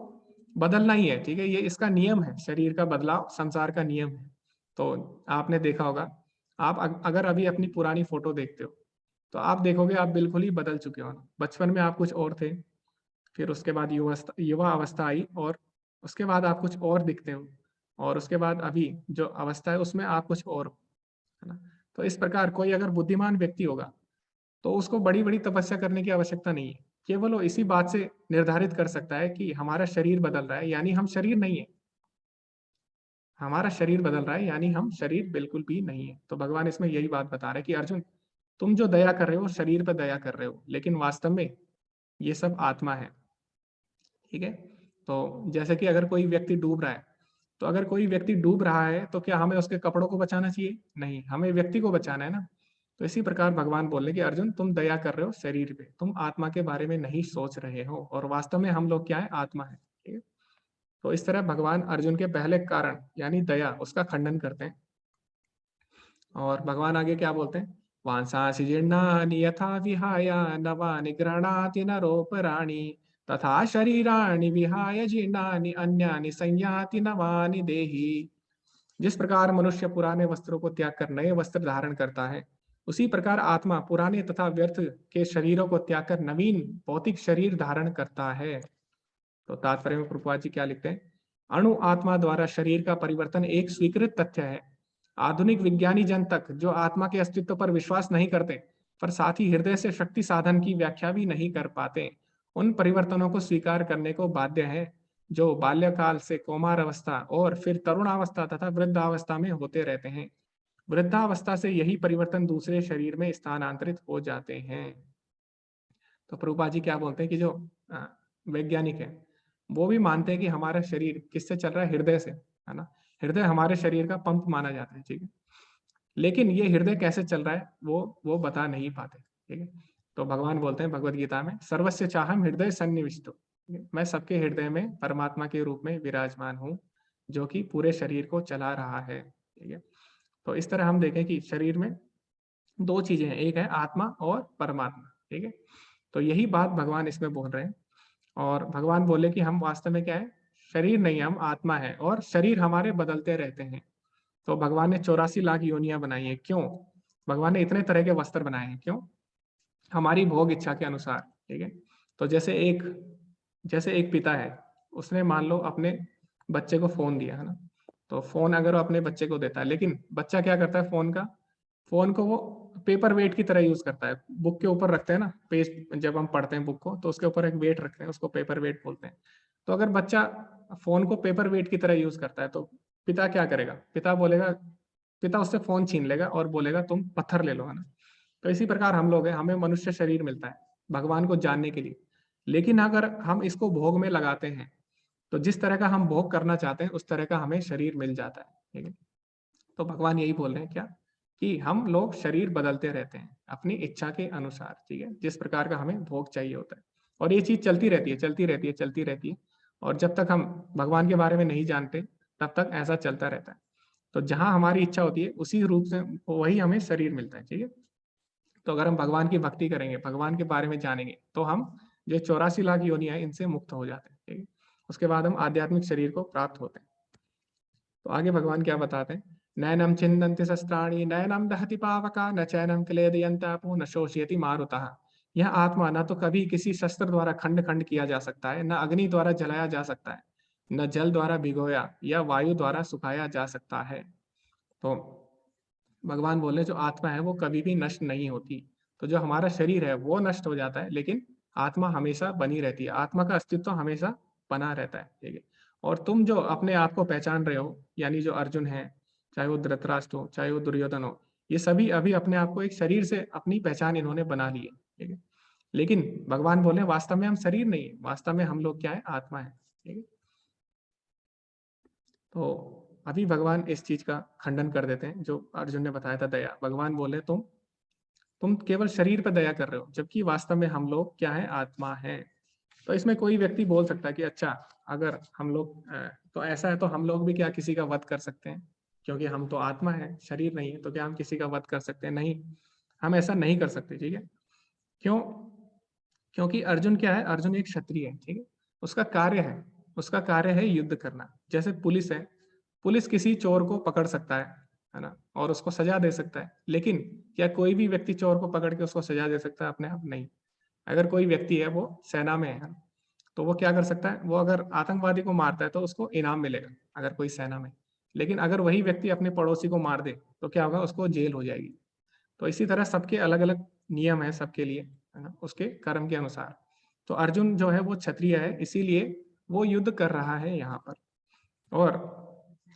बदलना ही है। ठीक है, ये इसका नियम है, शरीर का बदलाव संसार का नियम है। तो आपने देखा होगा, आप अगर अभी अपनी पुरानी फोटो देखते हो तो आप देखोगे आप बिल्कुल ही बदल चुके हो ना। बचपन में आप कुछ और थे, फिर उसके बाद युवा अवस्था आई, और उसके बाद आप कुछ और दिखते हो, और उसके बाद अभी जो अवस्था है उसमें आप कुछ और हो, है ना। तो इस प्रकार कोई अगर बुद्धिमान व्यक्ति होगा तो उसको बड़ी बड़ी तपस्या करने की आवश्यकता नहीं है। केवल वो इसी बात से निर्धारित कर सकता है कि हमारा शरीर बदल रहा है, यानी हम शरीर नहीं है। हमारा शरीर बदल रहा है यानी हम शरीर बिल्कुल भी नहीं है। तो भगवान इसमें यही बात बता रहे हैं कि अर्जुन, तुम जो दया कर रहे हो शरीर पर दया कर रहे हो, लेकिन वास्तव में ये सब आत्मा है। ठीक है, तो जैसे कि अगर कोई व्यक्ति डूब रहा है, तो अगर कोई व्यक्ति डूब रहा है तो क्या हमें उसके कपड़ों को बचाना चाहिए? नहीं, हमें व्यक्ति को बचाना है ना। तो इसी प्रकार भगवान बोल रहे कि अर्जुन, तुम दया कर रहे हो शरीर पे, तुम आत्मा के बारे में नहीं सोच रहे हो, और वास्तव में हम लोग क्या है, आत्मा है। ठीक है, तो इस तरह भगवान अर्जुन के पहले कारण यानी दया, उसका खंडन करते हैं। और भगवान आगे क्या बोलते हैं, वांसांसि जीर्णानि यथा विहाय नवानि गृह्णाति नरोपराणि तथा शरीराणि विहाय जीर्णानि अन्यानि संयाति नवानि देहि। जिस प्रकार मनुष्य पुराने वस्त्रों को त्याग कर नए वस्त्र धारण करता है, उसी प्रकार आत्मा पुराने तथा व्यर्थ के शरीरों को त्याग कर नवीन भौतिक शरीर धारण करता है। तो तात्पर्य में प्रभुपाद जी क्या लिखते हैं, अणु आत्मा द्वारा शरीर का परिवर्तन एक स्वीकृत तथ्य है। आधुनिक विज्ञानी जन तक जो आत्मा के अस्तित्व पर विश्वास नहीं करते, पर साथ ही हृदय से शक्ति साधन की व्याख्या भी नहीं कर पाते, उन परिवर्तनों को स्वीकार करने को बाध्य है जो बाल्यकाल से कौमार अवस्था और फिर तरुणावस्था तथा वृद्धावस्था में होते रहते हैं। वृद्धावस्था से यही परिवर्तन दूसरे शरीर में स्थानांतरित हो जाते हैं। तो प्रभुपाद जी क्या बोलते हैं कि जो वैज्ञानिक है वो भी मानते हैं कि हमारा शरीर किससे चल रहा है, हृदय से, है ना। हृदय हमारे शरीर का पंप माना जाता है। ठीक है, लेकिन ये हृदय कैसे चल रहा है वो बता नहीं पाते। ठीक है, तो भगवान बोलते हैं भगवत गीता में, सर्वस्य चाहम हृदय सन्निविष्टो, मैं सबके हृदय में परमात्मा के रूप में विराजमान हूँ, जो कि पूरे शरीर को चला रहा है। ठीक है, तो इस तरह हम देखें कि शरीर में दो चीजें हैं, एक है आत्मा और परमात्मा। ठीक है, तो यही बात भगवान इसमें बोल रहे हैं। और भगवान बोले कि हम वास्तव में क्या है, शरीर नहीं, हम आत्मा है, और शरीर हमारे बदलते रहते हैं। तो भगवान ने 84 लाख योनियां बनाई है। क्यों? भगवान ने इतने तरह के वस्त्र बनाए हैं, क्यों? हमारी भोग इच्छा के अनुसार। ठीक है, तो जैसे एक पिता है, उसने मान लो अपने बच्चे को फोन दिया, है ना। तो फोन अगर वो अपने बच्चे को देता है, लेकिन बच्चा क्या करता है, फोन को वो पेपर वेट की तरह यूज करता है। बुक के ऊपर रखते हैं ना, पेज जब हम पढ़ते हैं बुक को तो उसके ऊपर एक वेट रखते हैं, उसको पेपर वेट बोलते हैं। तो अगर बच्चा फोन को पेपर वेट की तरह यूज करता है तो पिता क्या करेगा, पिता उससे फोन छीन लेगा और बोलेगा तुम पत्थर ले लो, है ना। तो इसी प्रकार हम लोग हैं, हमें मनुष्य शरीर मिलता है भगवान को जानने के लिए, लेकिन अगर हम इसको भोग में लगाते हैं तो जिस तरह का हम भोग करना चाहते हैं उस तरह का हमें शरीर मिल जाता है। ठीक है, तो भगवान यही बोल रहे हैं क्या, कि हम लोग शरीर बदलते रहते हैं अपनी इच्छा के अनुसार। ठीक है, जिस प्रकार का हमें भोग चाहिए होता है, और ये चीज चलती रहती है, चलती रहती है, चलती रहती है। और जब तक हम भगवान के बारे में नहीं जानते तब तक ऐसा चलता रहता है। तो जहां हमारी इच्छा होती है उसी रूप से वही हमें शरीर मिलता है। ठीक है, तो अगर हम भगवान की भक्ति करेंगे, भगवान के बारे में जानेंगे, तो हम जो 84 लाख योनियां हैं इनसे मुक्त हो जाते हैं। ठीक है, उसके बाद हम आध्यात्मिक शरीर को प्राप्त होते हैं। तो आगे भगवान क्या बताते हैं, नैनम छिन्दन्ति शस्त्राणि नैनम दहति पावका न चैनम क्लेदयन्तापो न शोषयति मारुतः। यह आत्मा न तो कभी किसी शस्त्र द्वारा खंड खंड किया जा सकता है, न अग्नि द्वारा जलाया जा सकता है, न जल द्वारा भिगोया या वायु द्वारा सुखाया जा सकता है। तो भगवान बोले जो आत्मा है वो कभी भी नष्ट नहीं होती। तो जो हमारा शरीर है वो नष्ट हो जाता है, लेकिन आत्मा हमेशा बनी रहती है, आत्मा का अस्तित्व हमेशा बना रहता है, ठीक है। और तुम जो अपने आप को पहचान रहे हो, यानी जो अर्जुन है, चाहे वो धृतराष्ट्र हो, चाहे वो दुर्योधन हो, ये सभी अभी अपने आप को एक शरीर से अपनी पहचान इन्होंने बना ली है, ठीक है। लेकिन भगवान बोले वास्तव में हम शरीर नहीं है, वास्तव में हम लोग क्या है, आत्मा है, ठीक है। तो अभी भगवान इस चीज का खंडन कर देते हैं जो अर्जुन ने बताया था, दया। भगवान बोले तुम केवल शरीर पर दया कर रहे हो, जबकि वास्तव में हम लोग क्या है, आत्मा है। तो इसमें कोई व्यक्ति बोल सकता है कि अच्छा, अगर हम लोग तो ऐसा है तो हम लोग भी क्या किसी का वध कर सकते हैं, क्योंकि हम तो आत्मा है, शरीर नहीं है, तो क्या हम किसी का वध कर सकते हैं? नहीं, हम ऐसा नहीं कर सकते, ठीक है। क्यों? क्योंकि अर्जुन क्या है, अर्जुन एक क्षत्रिय है, ठीक है। उसका कार्य है, उसका कार्य है युद्ध करना। जैसे पुलिस है, पुलिस किसी चोर को पकड़ सकता है ना, और उसको सजा दे सकता है, लेकिन क्या कोई भी व्यक्ति चोर को पकड़ के उसको सजा दे सकता है अपने आप? नहीं। अगर कोई व्यक्ति है वो सेना में है, तो वो क्या कर सकता है, वो अगर आतंकवादी को मारता है तो उसको इनाम मिलेगा, अगर कोई सेना में। लेकिन अगर वही व्यक्ति अपने पड़ोसी को मार दे तो क्या होगा, उसको जेल हो जाएगी। तो इसी तरह सबके अलग अलग नियम है सबके लिए, है ना, उसके कर्म के अनुसार। तो अर्जुन जो है वो क्षत्रिय है, इसीलिए वो युद्ध कर रहा है यहाँ पर। और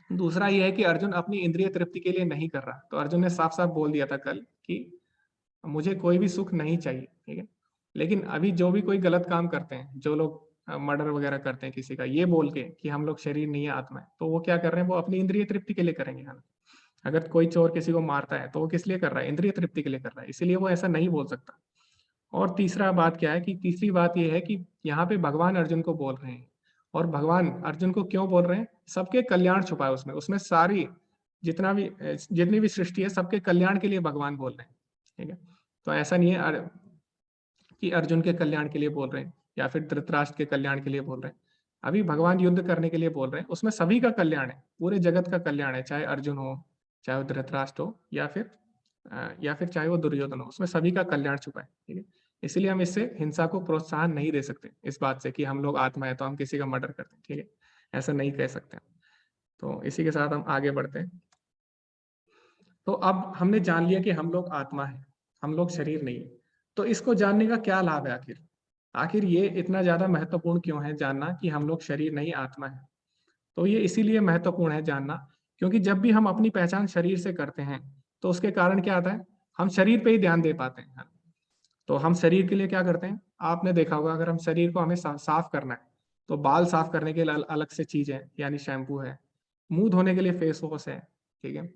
दूसरा ये है कि अर्जुन अपनी इंद्रिय तृप्ति के लिए नहीं कर रहा। तो अर्जुन ने साफ साफ बोल दिया था कल कि मुझे कोई भी सुख नहीं चाहिए, ठीक है। लेकिन अभी जो भी कोई गलत काम करते हैं, जो लोग मर्डर वगैरह करते हैं किसी का, ये बोल के कि हम लोग शरीर नहीं है, आत्मा है, तो वो क्या कर रहे हैं, वो अपनी इंद्रिय तृप्ति के लिए करेंगे, है ना। अगर कोई चोर किसी को मारता है तो वो किस लिए कर रहा है, इंद्रिय तृप्ति के लिए कर रहा है, इसीलिए वो ऐसा नहीं बोल सकता। और तीसरा बात क्या है कि तीसरी बात ये है कि यहाँ पे भगवान अर्जुन को बोल रहे हैं। और भगवान अर्जुन को क्यों बोल रहे हैं, सबके कल्याण छुपा है उसमें, उसमें सारी जितनी भी सृष्टि है सबके कल्याण के लिए भगवान बोल रहे हैं, ठीक है। तो ऐसा नहीं है कि अर्जुन के कल्याण के लिए बोल रहे हैं या फिर धृतराष्ट्र के कल्याण के लिए बोल रहे हैं। अभी भगवान युद्ध करने के लिए बोल रहे हैं, उसमें सभी का कल्याण है, पूरे जगत का कल्याण है, चाहे अर्जुन हो, चाहे वो धृतराष्ट्र हो, या फिर चाहे वो दुर्योधन हो, उसमें सभी का कल्याण छुपा है, ठीक है। इसलिए हम इससे हिंसा को प्रोत्साहन नहीं दे सकते, इस बात से कि हम लोग आत्मा है तो हम किसी का मर्डर करते हैं, ठीक है, ऐसा नहीं कह सकते। तो इसी के साथ हम आगे बढ़ते हैं। तो अब हमने जान लिया कि हम लोग आत्मा है, हम लोग शरीर नहीं है। तो इसको जानने का क्या लाभ है आखिर? आखिर ये इतना ज्यादा महत्वपूर्ण क्यों है जानना कि हम लोग शरीर नहीं आत्मा है? तो ये इसीलिए महत्वपूर्ण है जानना, क्योंकि जब भी हम अपनी पहचान शरीर से करते हैं तो उसके कारण क्या आता है, हम शरीर पे ही ध्यान दे पाते हैं। तो हम शरीर के लिए क्या करते हैं, आपने देखा होगा, अगर हम शरीर को हमें साफ करना है तो बाल साफ करने के लिए अलग से चीज है, यानी शैम्पू है। मुंह धोने के लिए फेस वॉश है, ठीक है।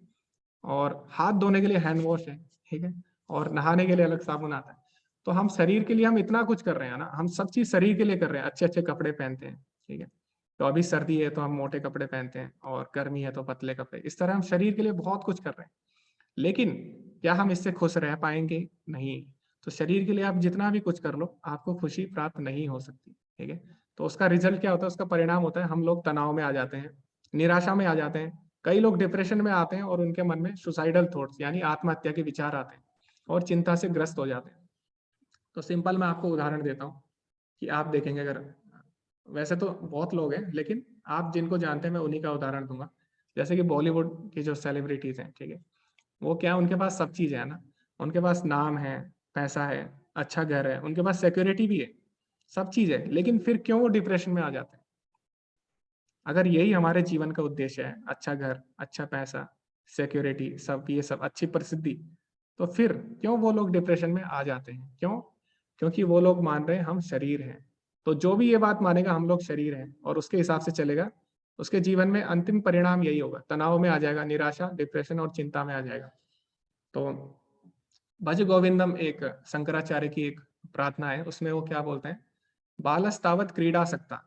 और हाथ धोने के लिए हैंड वॉश है, ठीक है। और नहाने के लिए अलग साबुन आता है। तो हम शरीर के लिए हम इतना कुछ कर रहे हैं ना, हम सब चीज शरीर के लिए कर रहे हैं, अच्छे अच्छे कपड़े पहनते हैं, ठीक है। तो अभी सर्दी है तो हम मोटे कपड़े पहनते हैं, और गर्मी है तो पतले कपड़े, इस तरह हम शरीर के लिए बहुत कुछ कर रहे हैं। लेकिन क्या हम इससे खुश रह पाएंगे? नहीं। तो शरीर के लिए आप जितना भी कुछ कर लो, आपको खुशी प्राप्त नहीं हो सकती, ठीक है। तो उसका रिजल्ट क्या होता है, उसका परिणाम होता है हम लोग तनाव में आ जाते हैं, निराशा में आ जाते हैं, कई लोग डिप्रेशन में आते हैं, और उनके मन में सुसाइडल थॉट्स यानी आत्महत्या के विचार आते हैं, और चिंता से ग्रस्त हो जाते हैं। तो सिंपल मैं आपको उदाहरण देता हूँ कि आप देखेंगे, अगर वैसे तो बहुत लोग हैं, लेकिन आप जिनको जानते हैं मैं उन्हीं का उदाहरण दूंगा। जैसे कि बॉलीवुड की जो सेलिब्रिटीज हैं, ठीक है, वो क्या, उनके पास सब चीज है ना, उनके पास नाम है, पैसा है, अच्छा घर है, उनके पास सिक्योरिटी भी है, सब चीज है, लेकिन फिर क्यों वो डिप्रेशन में आ जाते हैं? अगर यही हमारे जीवन का उद्देश्य है, अच्छा घर, अच्छा पैसा, सिक्योरिटी, सब ये सब अच्छी प्रसिद्धि, तो फिर क्यों वो लोग डिप्रेशन में आ जाते हैं? क्यों? क्योंकि वो लोग मान रहे हैं हम शरीर हैं। तो जो भी ये बात मानेगा हम लोग शरीर हैं और उसके हिसाब से चलेगा, उसके जीवन में अंतिम परिणाम यही होगा, तनाव में आ जाएगा, निराशा, डिप्रेशन और चिंता में आ जाएगा। तो भज गोविंदम एक शंकराचार्य की एक प्रार्थना है, उसमें वो क्या बोलते हैं, बालस्तावत क्रीडा सकता,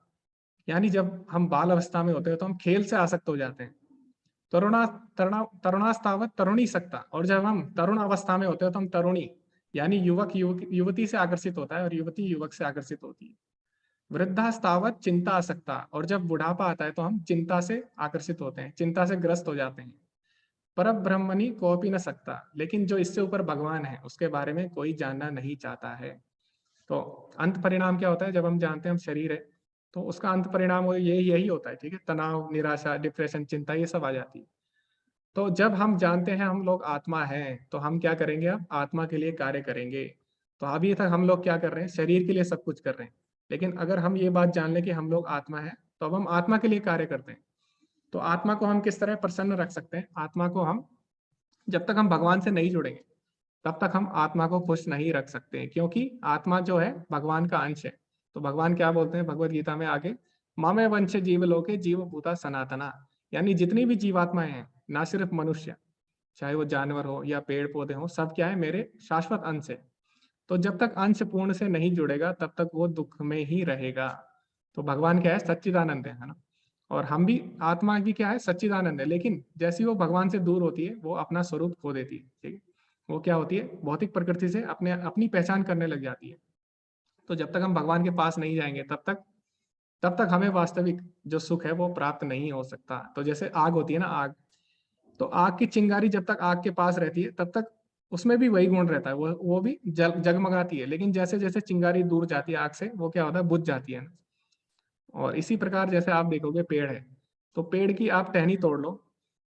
यानी जब हम बाल अवस्था में होते हैं तो हम खेल से आसक्त हो जाते हैं। तरुणास्तावत तरुणी सकता, और जब हम तरुण अवस्था में होते हैं तो हम तरुणी, यानी युवक युवती से आकर्षित होता है, और युवती युवक से आकर्षित होती है। वृद्धास्तावत चिंता आसक्ता, और जब बुढ़ापा आता है तो हम चिंता से आकर्षित होते हैं, चिंता से ग्रस्त हो जाते हैं। पर ब्रह्मणि कोपी न सकता, लेकिन जो इससे ऊपर भगवान है उसके बारे में कोई जानना नहीं चाहता है। तो अंत परिणाम क्या होता है, जब हम जानते हैं हम शरीर है, तो उसका अंत परिणाम वो यही यही होता है, ठीक है, तनाव, निराशा, डिप्रेशन, चिंता, ये सब आ जाती है। तो जब हम जानते हैं हम लोग आत्मा हैं, तो हम क्या करेंगे, अब आत्मा के लिए कार्य करेंगे। तो अभी तक हम लोग क्या कर रहे हैं, शरीर के लिए सब कुछ कर रहे हैं, लेकिन अगर हम ये बात जान लें कि हम लोग आत्मा है, तो अब हम आत्मा के लिए कार्य करते हैं। तो आत्मा को हम किस तरह प्रसन्न रख सकते हैं, आत्मा को हम, जब तक हम भगवान से नहीं जुड़ेंगे तब तक हम आत्मा को खुश नहीं रख सकते, क्योंकि आत्मा जो है भगवान का अंश है। तो भगवान क्या बोलते हैं भगवत गीता में आगे, मामे वंश जीव लोके जीव भूता सनातना, यानी जितनी भी जीवात्माएं हैं, ना सिर्फ मनुष्य, चाहे वो जानवर हो या पेड़ पौधे हो, सब क्या है, मेरे शाश्वत अंश है। तो जब तक अंश पूर्ण से नहीं जुड़ेगा तब तक वो दुख में ही रहेगा। तो भगवान क्या है, सच्चिदानंद है ना। और हम भी, आत्मा भी क्या है, सच्चिदानंद है, लेकिन जैसी वो भगवान से दूर होती है वो अपना स्वरूप खो देती है, ठीक है। वो क्या होती है, भौतिक प्रकृति से अपने अपनी पहचान करने लग जाती है। तो जब तक हम भगवान के पास नहीं जाएंगे तब तक हमें वास्तविक जो सुख है वो प्राप्त नहीं हो सकता। तो जैसे आग होती है ना, आग, तो आग की चिंगारी जब तक आग के पास रहती है तब तक उसमें भी वही गुण रहता है, वो भी जगमगाती है, लेकिन जैसे जैसे चिंगारी दूर जाती है आग से, वो क्या होता है, बुझ जाती है। और इसी प्रकार जैसे आप देखोगे पेड़ है, तो पेड़ की आप टहनी तोड़ लो,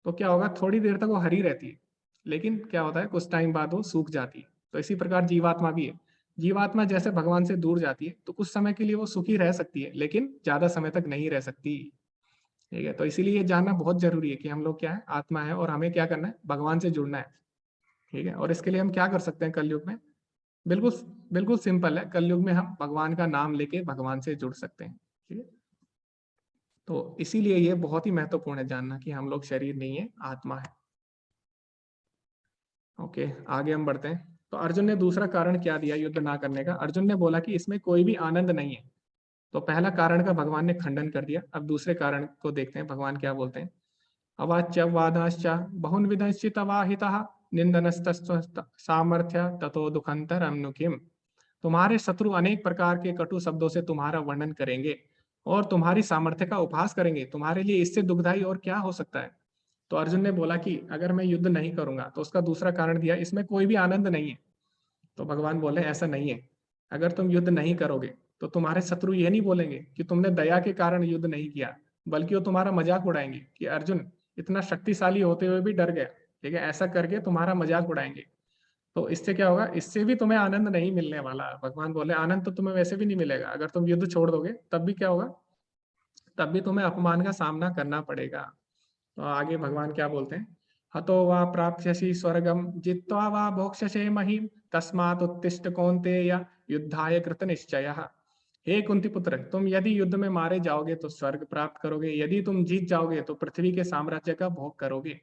तो क्या होगा, थोड़ी देर तक वो हरी रहती है, लेकिन क्या होता है, कुछ टाइम बाद वो सूख जाती है। तो इसी प्रकार जीवात्मा भी है, जीवात्मा जैसे भगवान से दूर जाती है तो कुछ समय के लिए वो सुखी रह सकती है, लेकिन ज्यादा समय तक नहीं रह सकती, ठीक है। तो इसीलिए ये जानना बहुत जरूरी है कि हम लोग क्या है, आत्मा है, और हमें क्या करना है, भगवान से जुड़ना है, ठीक है। और इसके लिए हम क्या कर सकते हैं कलयुग में, बिल्कुल बिल्कुल सिंपल है, कलयुग में हम भगवान का नाम लेके भगवान से जुड़ सकते हैं, ठीक है। तो इसीलिए ये बहुत ही महत्वपूर्ण है जानना कि हम लोग शरीर नहीं है, आत्मा है। ओके, आगे हम बढ़ते हैं। तो अर्जुन ने दूसरा कारण क्या दिया युद्ध ना करने का, अर्जुन ने बोला कि इसमें कोई भी आनंद नहीं है। तो पहला कारण का भगवान ने खंडन कर दिया। अब दूसरे कारण को देखते हैं, भगवान क्या बोलते हैं। अवाच्य वादाश्च बहुन्विधश्चितवाहितः निंदनस्तस्त्व सामर्थ्य ततो दुखंतरम नु किम। तुम्हारे शत्रु अनेक प्रकार के कटु शब्दों से तुम्हारा वर्णन करेंगे और तुम्हारी सामर्थ्य का उपहास करेंगे, तुम्हारे लिए इससे दुखदाई और क्या हो सकता है। तो अर्जुन ने बोला कि अगर मैं युद्ध नहीं करूंगा, तो उसका दूसरा कारण दिया, इसमें कोई भी आनंद नहीं है। तो भगवान बोले ऐसा नहीं है, अगर तुम युद्ध नहीं करोगे तो तुम्हारे शत्रु ये नहीं बोलेंगे कि तुमने दया के कारण युद्ध नहीं किया, बल्कि वो तुम्हारा मजाक उड़ाएंगे कि अर्जुन इतना शक्तिशाली होते हुए भी डर गया, ठीक है, ऐसा करके तुम्हारा मजाक उड़ाएंगे। तो इससे क्या होगा, इससे भी तुम्हें आनंद नहीं मिलने वाला। भगवान बोले आनंद तो तुम्हें वैसे भी नहीं मिलेगा, अगर तुम युद्ध छोड़ दोगे तब भी क्या होगा, तब भी तुम्हें अपमान का सामना करना पड़ेगा। तो आगे भगवान क्या बोलते हैं, हतो वा प्राप्स्यसि स्वर्गम जित्वा वा भोक्ष्यसे महीम तस्मात् उत्तिष्ठ कौन्तेय युद्धाय कृत निश्चयः। हे कुंती पुत्र, तुम यदि युद्ध में मारे जाओगे तो स्वर्ग प्राप्त करोगे, यदि तुम जीत जाओगे तो पृथ्वी के साम्राज्य का भोग करोगे।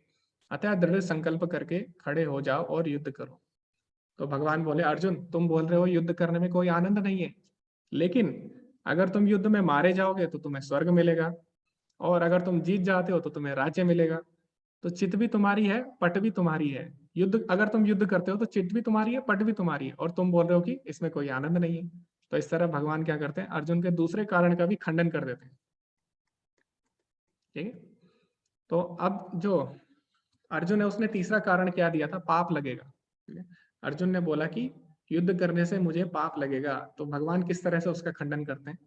अतः दृढ़ संकल्प करके खड़े हो जाओ और युद्ध करो। तो भगवान बोले अर्जुन, तुम बोल रहे हो युद्ध करने में कोई आनंद नहीं है, लेकिन अगर तुम युद्ध में मारे जाओगे तो तुम्हें स्वर्ग मिलेगा, और अगर तुम जीत जाते हो तो तुम्हें राज्य मिलेगा। तो चित भी तुम्हारी है, पट भी तुम्हारी है। युद्ध, अगर तुम युद्ध करते हो तो चित भी तुम्हारी है, पट भी तुम्हारी है, और तुम बोल रहे हो कि इसमें कोई आनंद नहीं है। तो इस तरह भगवान क्या करते हैं, अर्जुन के दूसरे कारण का भी खंडन कर देते हैं, ठीक है। तो अब जो अर्जुन है उसने तीसरा कारण क्या दिया था, पाप लगेगा, ठीक है। अर्जुन ने बोला कि युद्ध करने से मुझे पाप लगेगा। तो भगवान किस तरह से उसका खंडन करते हैं,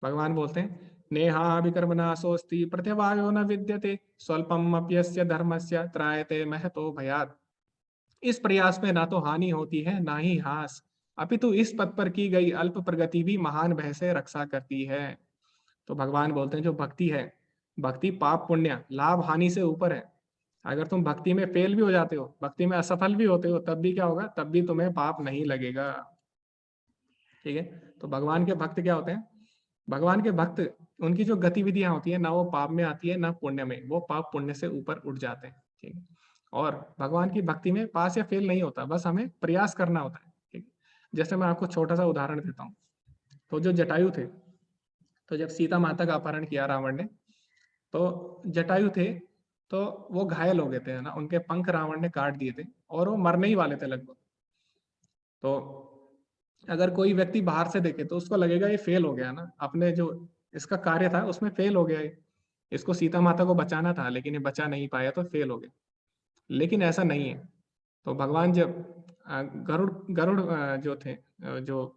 भगवान बोलते हैं नेहा विकर्मणासोस्ति प्रत्यवायो न विद्यते स्वल्पम अप्यस्य धर्मस्य त्रायते महतो भयात्। इस प्रयास में ना तो हानि होती है ना ही हास, अपितु इस पद पर की गई अल्प प्रगति भी महान भय से रक्षा करती है। तो भगवान बोलते हैं जो भक्ति है, भक्ति पाप पुण्य लाभ हानि से ऊपर है। अगर तुम भक्ति में फेल भी हो जाते हो, भक्ति में असफल भी होते हो, तब भी क्या होगा, तब भी तुम्हें पाप नहीं लगेगा, ठीक है। तो भगवान के भक्त क्या होते हैं, भगवान के भक्त, उनकी जो गतिविधियां होती है ना वो पाप में आती है ना पुण्य में, वो पाप पुण्य से ऊपर उठ जाते हैं, ठीक है। और भगवान की भक्ति में पास या फेल नहीं होता, बस हमें प्रयास करना होता है, ठीक है। जैसे मैं आपको छोटा सा उदाहरण देता हूँ। तो जो जटायु थे, तो जब सीता माता का अपहरण किया रावण ने, तो जटायु थे, तो वो घायल हो गए थे, है ना, उनके पंख रावण ने काट दिए थे और वो मरने ही वाले थे लगभग। तो अगर कोई व्यक्ति बाहर से देखे तो उसको लगेगा ये फेल हो गया ना, अपने जो इसका कार्य था उसमें फेल हो गया ये। इसको सीता माता को बचाना था लेकिन ये बचा नहीं पाया तो फेल हो गया। लेकिन ऐसा नहीं है। तो भगवान जब गरुड़ गरुड़ जो थे, जो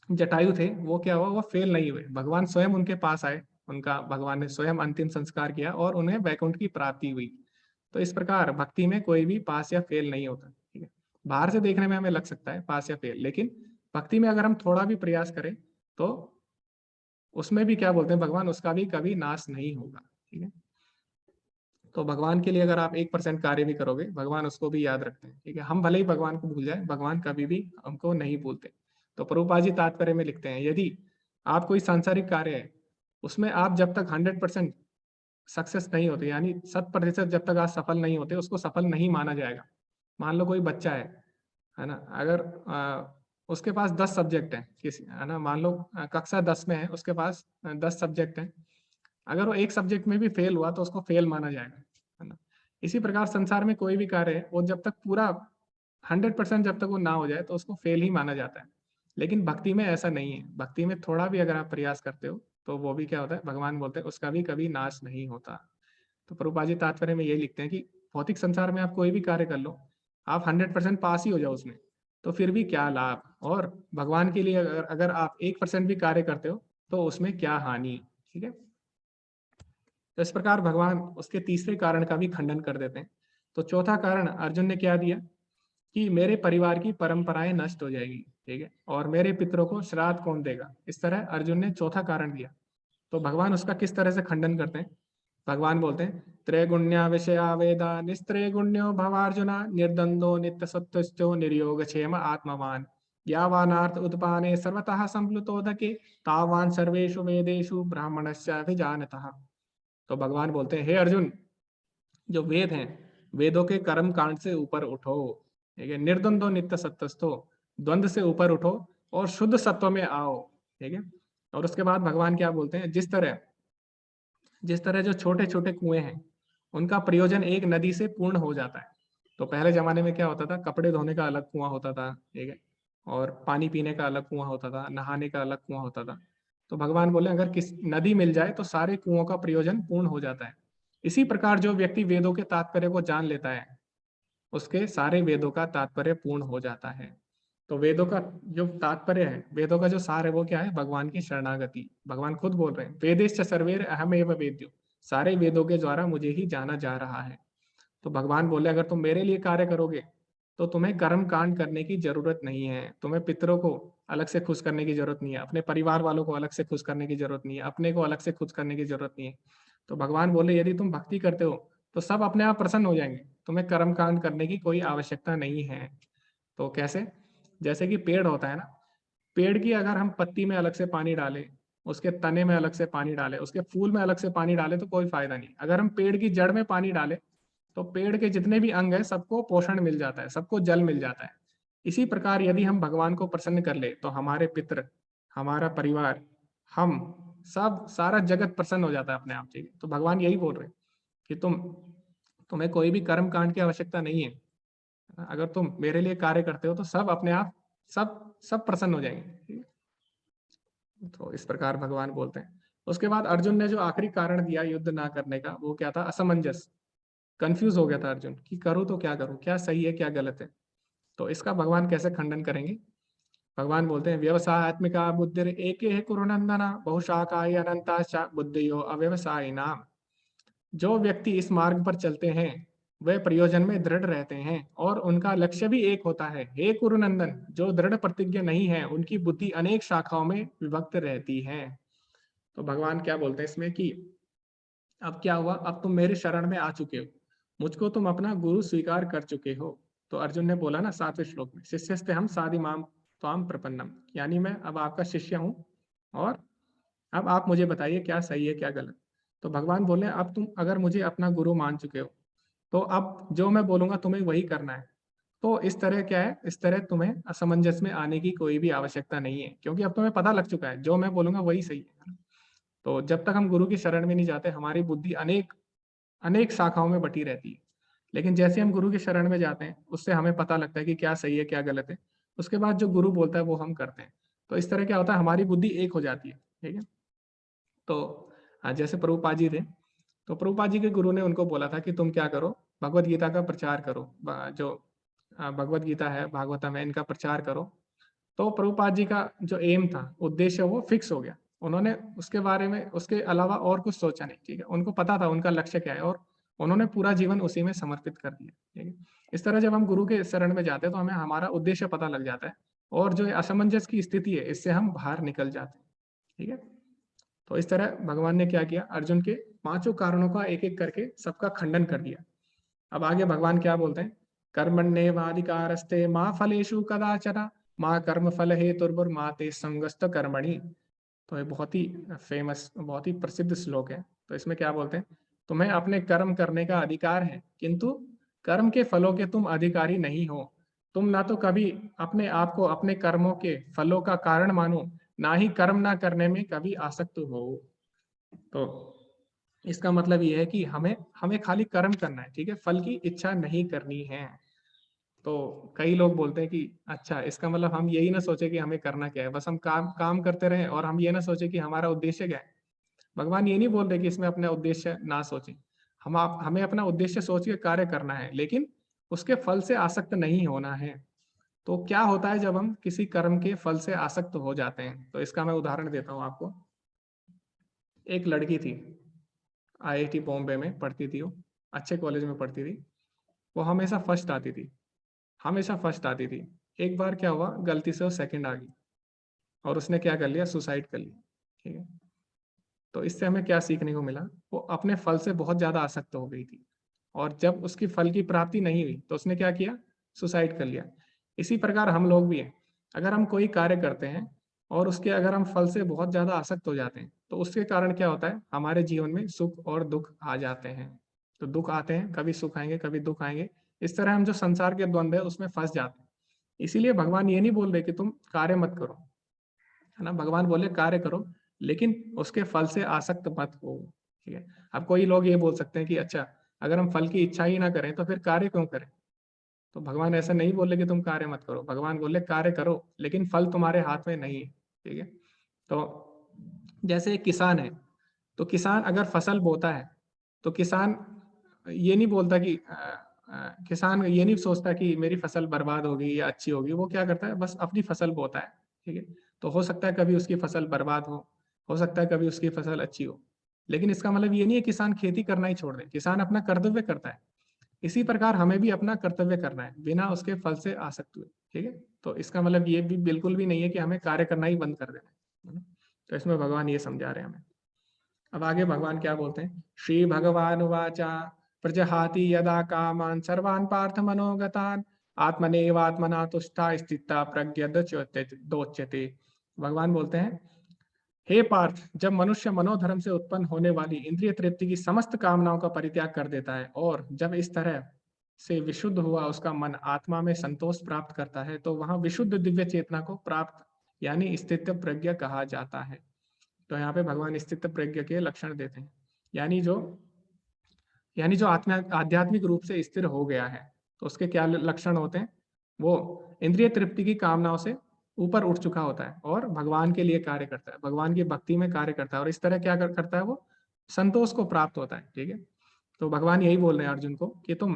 जटायु थे, वो क्या हुआ, वो फेल नहीं हुए। भगवान स्वयं उनके पास आए, उनका भगवान ने स्वयं अंतिम संस्कार किया और उन्हें वैकुंठ की प्राप्ति हुई। तो इस प्रकार भक्ति में कोई भी पास या फेल नहीं होता, ठीक है। बाहर से देखने में हमें लग सकता है पास या फेल, लेकिन भक्ति में अगर हम थोड़ा भी प्रयास करें तो उसमें भी क्या बोलते हैं भगवान, उसका भी कभी नाश नहीं होगा, ठीक है। तो भगवान के लिए अगर आप 1% कार्य भी करोगे, भगवान उसको भी याद रखते हैं, ठीक है। हम भले ही भगवान को भूल जाए, भगवान कभी भी हमको नहीं भूलते। तो प्रभुपाद जी तात्पर्य में लिखते हैं, यदि आप कोई सांसारिक कार्य है उसमें आप जब तक 100% सक्सेस नहीं होते, यानी 100% जब तक आप सफल नहीं होते, उसको सफल नहीं माना जाएगा। मान लो कोई बच्चा है ना, अगर उसके पास 10 सब्जेक्ट हैं, किसी है ना, मान लो कक्षा 10 में है, उसके पास 10 सब्जेक्ट हैं, अगर वो एक सब्जेक्ट में भी फेल हुआ तो उसको फेल माना जाएगा, है ना। इसी प्रकार संसार में कोई भी कार्य है वो जब तक पूरा 100% जब तक वो ना हो जाए तो उसको फेल ही माना जाता है। लेकिन भक्ति में ऐसा नहीं है। भक्ति में थोड़ा भी अगर आप प्रयास करते हो तो वो भी क्या होता है, भगवान बोलते हैं उसका भी कभी नाश नहीं होता। तो प्रभुपाद जी तात्पर्य में ये लिखते हैं कि भौतिक संसार में आप कोई भी कार्य कर लो, आप 100% पास ही हो जाओ उसमें, तो फिर भी क्या लाभ। और भगवान के लिए अगर अगर आप 1% भी कार्य करते हो तो उसमें क्या हानि, ठीक है। तो इस प्रकार भगवान उसके तीसरे कारण का भी खंडन कर देते हैं। तो चौथा कारण अर्जुन ने क्या दिया कि मेरे परिवार की परंपराएं नष्ट हो जाएगी, ठीक है, और मेरे पितरों को श्राद्ध कौन देगा। इस तरह अर्जुन ने चौथा कारण दिया। तो भगवान उसका किस तरह से खंडन करते हैं। भगवान बोलते हैं, त्रैगुण्या विषया वेदा निस्त्रैगुण्यो भवार्जुना निर्द्वंदो नित्य सत्वश्चो निर्योग क्षेम आत्मवान यावानार्थ उत्पाने सर्वतः संप्लुतोदके तावान सर्वेषु वेदेषु ब्राह्मणस्य अभिजानतः। तो भगवान बोलते हैं, हे अर्जुन, जो वेद हैं, वेदों के कर्म कांड से ऊपर उठो, ठीक है, निर्द्वंदो नित्य सत्वस्थो, द्वंद से ऊपर उठो और शुद्ध सत्व में आओ, ठीक है। और उसके बाद भगवान क्या बोलते हैं, जिस तरह जो छोटे छोटे कुएं हैं उनका प्रयोजन एक नदी से पूर्ण हो जाता है। तो पहले जमाने में क्या होता था, कपड़े धोने का अलग कुआं होता था, ठीक है, और पानी पीने का अलग कुआं होता था, नहाने का अलग कुआं होता था। तो भगवान बोले अगर किस नदी मिल जाए तो सारे कुओं का प्रयोजन पूर्ण हो जाता है। इसी प्रकार जो व्यक्ति वेदों के तात्पर्य को जान लेता है उसके सारे वेदों का तात्पर्य पूर्ण हो जाता है। तो वेदों का जो तात्पर्य है, वेदों का जो सार है वो क्या है, भगवान की शरणागति। भगवान खुद बोल रहे हैं, वेदेश्च सर्वेर अहमेव वेद्यो, सारे वेदों के द्वारा मुझे ही जाना जा रहा है। तो भगवान बोले अगर तुम मेरे लिए कार्य करोगे तो तुम्हें कर्म कांड करने की जरूरत नहीं है, तुम्हें पितरों को अलग से खुश करने की जरूरत नहीं है, अपने परिवार वालों को अलग से खुश करने की जरूरत नहीं है, अपने को अलग से खुश करने की जरूरत नहीं है। तो भगवान बोले यदि तुम भक्ति करते हो तो सब अपने आप प्रसन्न हो जाएंगे, तुम्हें कर्म कांड करने की कोई आवश्यकता नहीं है। तो कैसे, जैसे कि पेड़ होता है ना, पेड़ की अगर हम पत्ती में अलग से पानी डालें, उसके तने में अलग से पानी डालें, उसके फूल में अलग से पानी डालें तो कोई फायदा नहीं। अगर हम पेड़ की जड़ में पानी डालें तो पेड़ के जितने भी अंग हैं सबको पोषण मिल जाता है, सबको जल मिल जाता है। इसी प्रकार यदि हम भगवान को प्रसन्न कर ले तो हमारे पितृ, हमारा परिवार, हम सब, सारा जगत प्रसन्न हो जाता है अपने आप, ठीक है। तो भगवान यही बोल रहे हैं कि तुम्हें कोई भी कर्म कांड की आवश्यकता नहीं है। अगर तुम मेरे लिए कार्य करते हो तो सब अपने आप, सब सब प्रसन्न हो जाएंगे, ठीक है? तो इस प्रकार भगवान बोलते हैं। उसके बाद अर्जुन ने जो आखिरी कारण दिया युद्ध ना करने का, वो क्या था, असमंजस। कंफ्यूज हो गया था अर्जुन कि करूँ तो क्या करूँ, क्या सही है क्या गलत है। तो इसका भगवान कैसे खंडन करेंगे। भगवान बोलते हैं, व्यवसायत्मिका बुद्धि एके कुरुनंदना बहुशाखाय अनंता बुद्धियो अव्यवसायी नाम। जो व्यक्ति इस मार्ग पर चलते हैं वे प्रयोजन में दृढ़ रहते हैं और उनका लक्ष्य भी एक होता है। हे कुरुनंदन, जो दृढ़ प्रतिज्ञा नहीं है उनकी बुद्धि अनेक शाखाओं में विभक्त रहती है। तो भगवान क्या बोलते हैं इसमें कि अब क्या हुआ, अब तुम मेरे शरण में आ चुके हो, मुझको तुम अपना गुरु स्वीकार कर चुके हो। तो अर्जुन ने बोला ना 7वें श्लोक में, शिष्यस्ते हम साधि माम त्वाम प्रपन्नम, यानी मैं अब आपका शिष्य हूँ और अब आप मुझे बताइए क्या सही है क्या गलत। तो भगवान बोले अब तुम अगर मुझे अपना गुरु मान चुके हो तो अब जो मैं बोलूंगा तुम्हें वही करना है। तो इस तरह क्या है, इस तरह तुम्हें असमंजस में आने की कोई भी आवश्यकता नहीं है, क्योंकि अब तुम्हें पता लग चुका है जो मैं बोलूंगा वही सही है। तो जब तक हम गुरु की शरण में नहीं जाते हमारी बुद्धि अनेक अनेक शाखाओं में बटी रहती है। लेकिन जैसे हम गुरु की शरण में जाते हैं उससे हमें पता लगता है कि क्या सही है क्या गलत है। उसके बाद जो गुरु बोलता है वो हम करते हैं। तो इस तरह क्या होता है, हमारी बुद्धि एक हो जाती है, ठीक है। तो जैसे प्रभुपाद जी थे, तो प्रभुपाद जी के गुरु ने उनको बोला था कि तुम क्या करो, भगवत गीता का प्रचार करो, जो भगवत गीता है, भागवतम है, इनका प्रचार करो। तो प्रभुपाद जी का जो एम था, उद्देश्य, वो फिक्स हो गया। उन्होंने उसके बारे में, उसके अलावा और कुछ सोचा नहीं, ठीक है। उनको पता था उनका लक्ष्य क्या है, और उन्होंने पूरा जीवन उसी में समर्पित कर दिया, ठीक है। इस तरह जब हम गुरु के शरण में जाते हैं तो हमें हमारा उद्देश्य पता लग जाता है, और जो असमंजस की स्थिति है इससे हम बाहर निकल जाते हैं, ठीक है। तो इस तरह भगवान ने क्या किया, अर्जुन के पांचों कारणों का एक एक करके सबका खंडन कर दिया। अब आगे भगवान क्या बोलते हैं, कर्मण्येवाधिकारस्ते माँ फलेषु कदाचन माँ कर्म फल हेतुर्भुर्मा ते संगस्त कर्मणि। तो ये बहुत ही फेमस, बहुत ही प्रसिद्ध श्लोक है। तो इसमें क्या बोलते हैं, तुम्हें अपने कर्म करने का अधिकार है, किंतु कर्म के फलों के तुम अधिकारी नहीं हो। तुम ना तो कभी अपने आप को अपने कर्मों के फलों का कारण मानो, ना ही कर्म ना करने में कभी आसक्त हो। तो इसका मतलब ये है कि हमें हमें खाली कर्म करना है, ठीक है, फल की इच्छा नहीं करनी है। तो कई लोग बोलते हैं कि अच्छा, इसका मतलब हम यही ना सोचे कि हमें करना क्या है, बस हम काम काम करते रहें, और हम ये ना सोचे कि हमारा उद्देश्य क्या है। भगवान ये नहीं बोल रहे कि इसमें अपना उद्देश्य ना सोचें। हमें अपना उद्देश्य सोच के कार्य करना है, लेकिन उसके फल से आसक्त नहीं होना है। तो क्या होता है जब हम किसी कर्म के फल से आसक्त हो जाते हैं, तो इसका मैं उदाहरण देता हूँ आपको। एक लड़की थी, आईआईटी बॉम्बे में पढ़ती थी, वो अच्छे कॉलेज में पढ़ती थी। वो हमेशा फर्स्ट आती थी, हमेशा फर्स्ट आती थी। एक बार क्या हुआ, गलती से वो सेकंड आ गई, और उसने क्या कर लिया, सुसाइड कर लिया, ठीक है। तो इससे हमें क्या सीखने को मिला, वो अपने फल से बहुत ज्यादा आसक्त हो गई थी, और जब उसकी फल की प्राप्ति नहीं हुई तो उसने क्या किया, सुसाइड कर लिया। इसी प्रकार हम लोग भी हैं, अगर हम कोई कार्य करते हैं और उसके अगर हम फल से बहुत ज्यादा आसक्त हो जाते हैं, तो उसके कारण क्या होता है, हमारे जीवन में सुख और दुख आ जाते हैं। तो दुख आते हैं, कभी सुख आएंगे कभी दुख आएंगे। इस तरह हम जो संसार के द्वंद्व है उसमें फंस जाते हैं। इसीलिए भगवान ये नहीं बोल रहे कि तुम कार्य मत करो, है ना। भगवान बोले कार्य करो, लेकिन उसके फल से आसक्त मत हो, ठीक है। अब कोई लोग ये बोल सकते हैं कि अच्छा, अगर हम फल की इच्छा ही ना करें तो फिर कार्य क्यों करें। तो भगवान ऐसा नहीं बोले कि तुम कार्य मत करो, भगवान बोले कार्य करो, लेकिन फल तुम्हारे हाथ में नहीं है, ठीक है। तो जैसे एक किसान है, तो किसान अगर फसल बोता है, तो किसान ये नहीं बोलता कि किसान ये नहीं सोचता कि मेरी फसल बर्बाद होगी या अच्छी होगी। वो क्या करता है, बस अपनी फसल बोता है, ठीक है। तो हो सकता है कभी उसकी फसल बर्बाद हो सकता है कभी उसकी फसल अच्छी हो, लेकिन इसका मतलब ये नहीं है किसान खेती करना ही छोड़ दे। किसान अपना कर्तव्य करता है। इसी प्रकार हमें भी अपना कर्तव्य करना है, बिना उसके फल से आसक्त हुए, ठीक है। तो इसका मतलब ये भी बिल्कुल भी नहीं है कि हमें कार्य करना ही बंद कर देना है ना? तो इसमें भगवान ये समझा रहे हैं हमें। अब आगे भगवान क्या बोलते हैं, श्री भगवान वाचा प्रजहाति यदा कामान सर्वान पार्थ मनोगतान आत्मनेवात्मना तुष्टा स्थिता प्रज्ञ दोच्यते। भगवान बोलते हैं, हे पार्थ, जब मनुष्य मनोधर्म से उत्पन्न होने वाली इंद्रिय तृप्ति की समस्त कामनाओं का परित्याग कर देता है, और जब इस तरह से विशुद्ध हुआ उसका मन आत्मा में संतोष प्राप्त करता है, तो वहां विशुद्ध दिव्य चेतना को प्राप्त यानी स्थित प्रज्ञ कहा जाता है। तो यहाँ पे भगवान स्थित प्रज्ञ के लक्षण देते हैं, यानी जो यानी जो आत्मा आध्यात्मिक रूप से स्थिर हो गया है। तो उसके क्या लक्षण होते हैं, वो इंद्रिय तृप्ति की कामनाओं से ऊपर उठ चुका होता है, और भगवान के लिए कार्य करता है, भगवान की भक्ति में कार्य करता है, और इस तरह क्या करता है, वो संतोष को प्राप्त होता है, ठीक है। तो भगवान यही बोल रहे हैं अर्जुन को कि तुम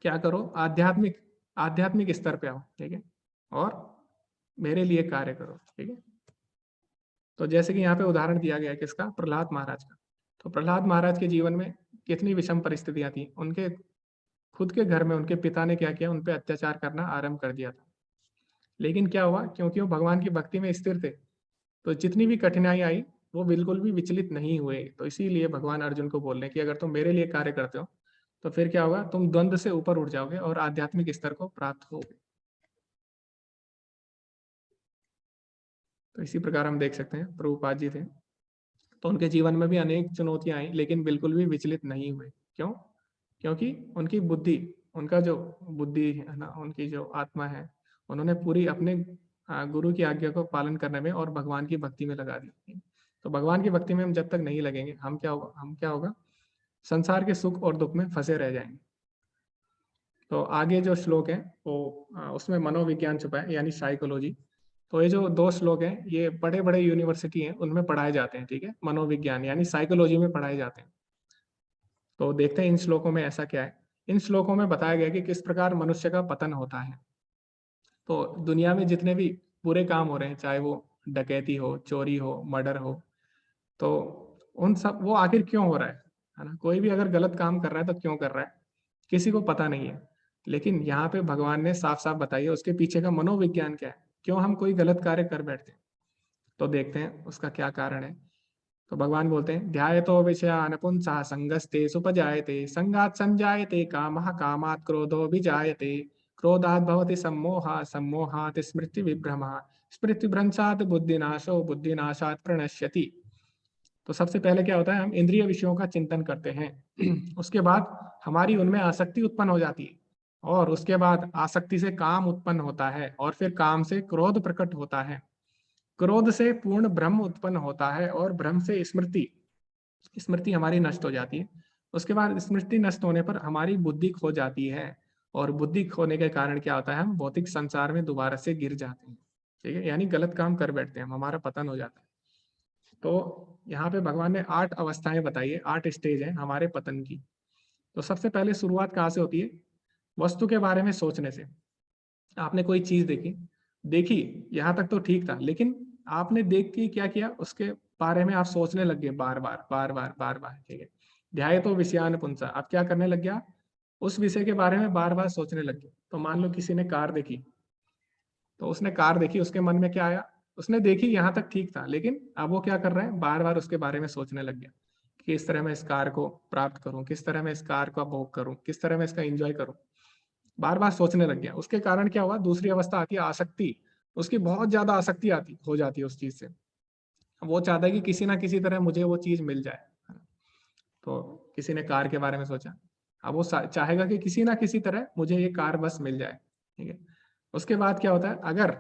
क्या करो, आध्यात्मिक आध्यात्मिक स्तर पे आओ, ठीक है, और मेरे लिए कार्य करो, ठीक है। तो जैसे कि यहाँ पे उदाहरण दिया गया है किसका, प्रहलाद महाराज का। तो प्रहलाद महाराज के जीवन में कितनी विषम परिस्थितियां थी। उनके खुद के घर में उनके पिता ने क्या किया, उन पे अत्याचार करना आरंभ कर दिया था। लेकिन क्या हुआ, क्योंकि वो भगवान की भक्ति में स्थिर थे, तो जितनी भी कठिनाई आई वो बिल्कुल भी विचलित नहीं हुए। तो इसीलिए भगवान अर्जुन को बोल रहे हैं कि अगर तुम मेरे लिए कार्य करते हो तो फिर क्या होगा, तुम द्वंद्व से ऊपर उठ जाओगे और आध्यात्मिक स्तर को प्राप्त होगे। तो इसी प्रकार हम देख सकते हैं प्रभुपाद जी थे, तो उनके जीवन में भी अनेक चुनौतियां आई, लेकिन बिल्कुल भी विचलित नहीं हुए। क्यों? क्योंकि उनकी बुद्धि, उनका जो बुद्धि है ना, उनकी जो आत्मा है, उन्होंने पूरी अपने गुरु की आज्ञा को पालन करने में और भगवान की भक्ति में लगा दी। तो भगवान की भक्ति में हम जब तक नहीं लगेंगे, हम क्या होगा, संसार के सुख और दुख में फंसे रह जाएंगे। तो आगे जो श्लोक है वो उसमें मनोविज्ञान छुपा है, यानी साइकोलॉजी। तो ये जो 2 श्लोक हैं ये बड़े बड़े यूनिवर्सिटी हैं उनमें पढ़ाए जाते हैं, ठीक है, मनोविज्ञान यानी साइकोलॉजी में पढ़ाए जाते हैं। तो देखते हैं इन श्लोकों में ऐसा क्या है। इन श्लोकों में बताया गया कि किस प्रकार मनुष्य का पतन होता है। तो दुनिया में जितने भी बुरे काम हो रहे हैं, चाहे वो डकैती हो, चोरी हो, मर्डर हो, तो उन सब वो आखिर क्यों हो रहा है ना? कोई भी अगर गलत काम कर रहा है तो क्यों कर रहा है, किसी को पता नहीं है। लेकिन यहाँ पे भगवान ने साफ साफ बताइए उसके पीछे का मनोविज्ञान क्या है, क्यों हम कोई गलत कार्य कर बैठते हैं। तो देखते हैं उसका क्या कारण है। तो भगवान बोलते हैं, ध्यायतो विषयान् पुंसः संगस्ते सुपजायते संगात् संजायते कामः कामात् क्रोधो विजायते क्रोधात् भवति सम्मोहः सम्मोहात् स्मृति विभ्रमः स्मृति भ्रंशात् बुद्धिनाशो बुद्धिनाशात् प्रणश्यति। तो सबसे पहले क्या होता है, हम इंद्रिय विषयों का चिंतन करते हैं उसके बाद हमारी उनमें आसक्ति उत्पन्न हो जाती है, और उसके बाद आसक्ति से काम उत्पन्न होता है, और फिर काम से क्रोध प्रकट होता है, क्रोध से पूर्ण भ्रम उत्पन्न होता है, और भ्रम से स्मृति स्मृति हमारी नष्ट हो जाती है। उसके बाद स्मृति नष्ट होने पर हमारी बुद्धि खो जाती है, और बुद्धि खोने के कारण क्या होता है, हम भौतिक संसार में दोबारा से गिर जाते हैं, ठीक है, यानी गलत काम कर बैठते हैं, हमारा पतन हो जाता है। तो यहाँ पे भगवान ने 8 अवस्थाएं बताई है, 8 स्टेज है हमारे पतन की। तो सबसे पहले शुरुआत कहाँ से होती है, वस्तु के बारे में सोचने से। आपने कोई चीज देखी देखी यहाँ तक तो ठीक था, लेकिन आपने देख के क्या किया, उसके बारे में आप सोचने लग गए बार बार बार बार बार बार, ठीक है। ध्याय तो विषयान पुंसा, आप क्या करने लग गया, उस विषय के बारे में बार बार सोचने लग गए। तो मान लो किसी ने कार देखी, तो उसने कार देखी, उसके मन में क्या आया, उसने देखी यहाँ तक ठीक था, लेकिन अब वो क्या कर रहा है, बार बार उसके बारे में सोचने लग गया कि किस तरह मैं इस कार को प्राप्त करूं, किस तरह मैं इस कार का भोग करूं, किस तरह मैं इसका एंजॉय करूं, बार बार सोचने लग गया। उसके कारण क्या हुआ, दूसरी अवस्था आती है आसक्ति, उसकी बहुत ज्यादा आसक्ति आती हो जाती है उस चीज से। वो चाहता है कि किसी ना किसी तरह मुझे वो चीज मिल जाए। तो किसी ने कार के बारे में सोचा, अब वो चाहेगा कि किसी ना किसी तरह मुझे ये कार बस मिल जाए, ठीक है। उसके बाद क्या होता है, अगर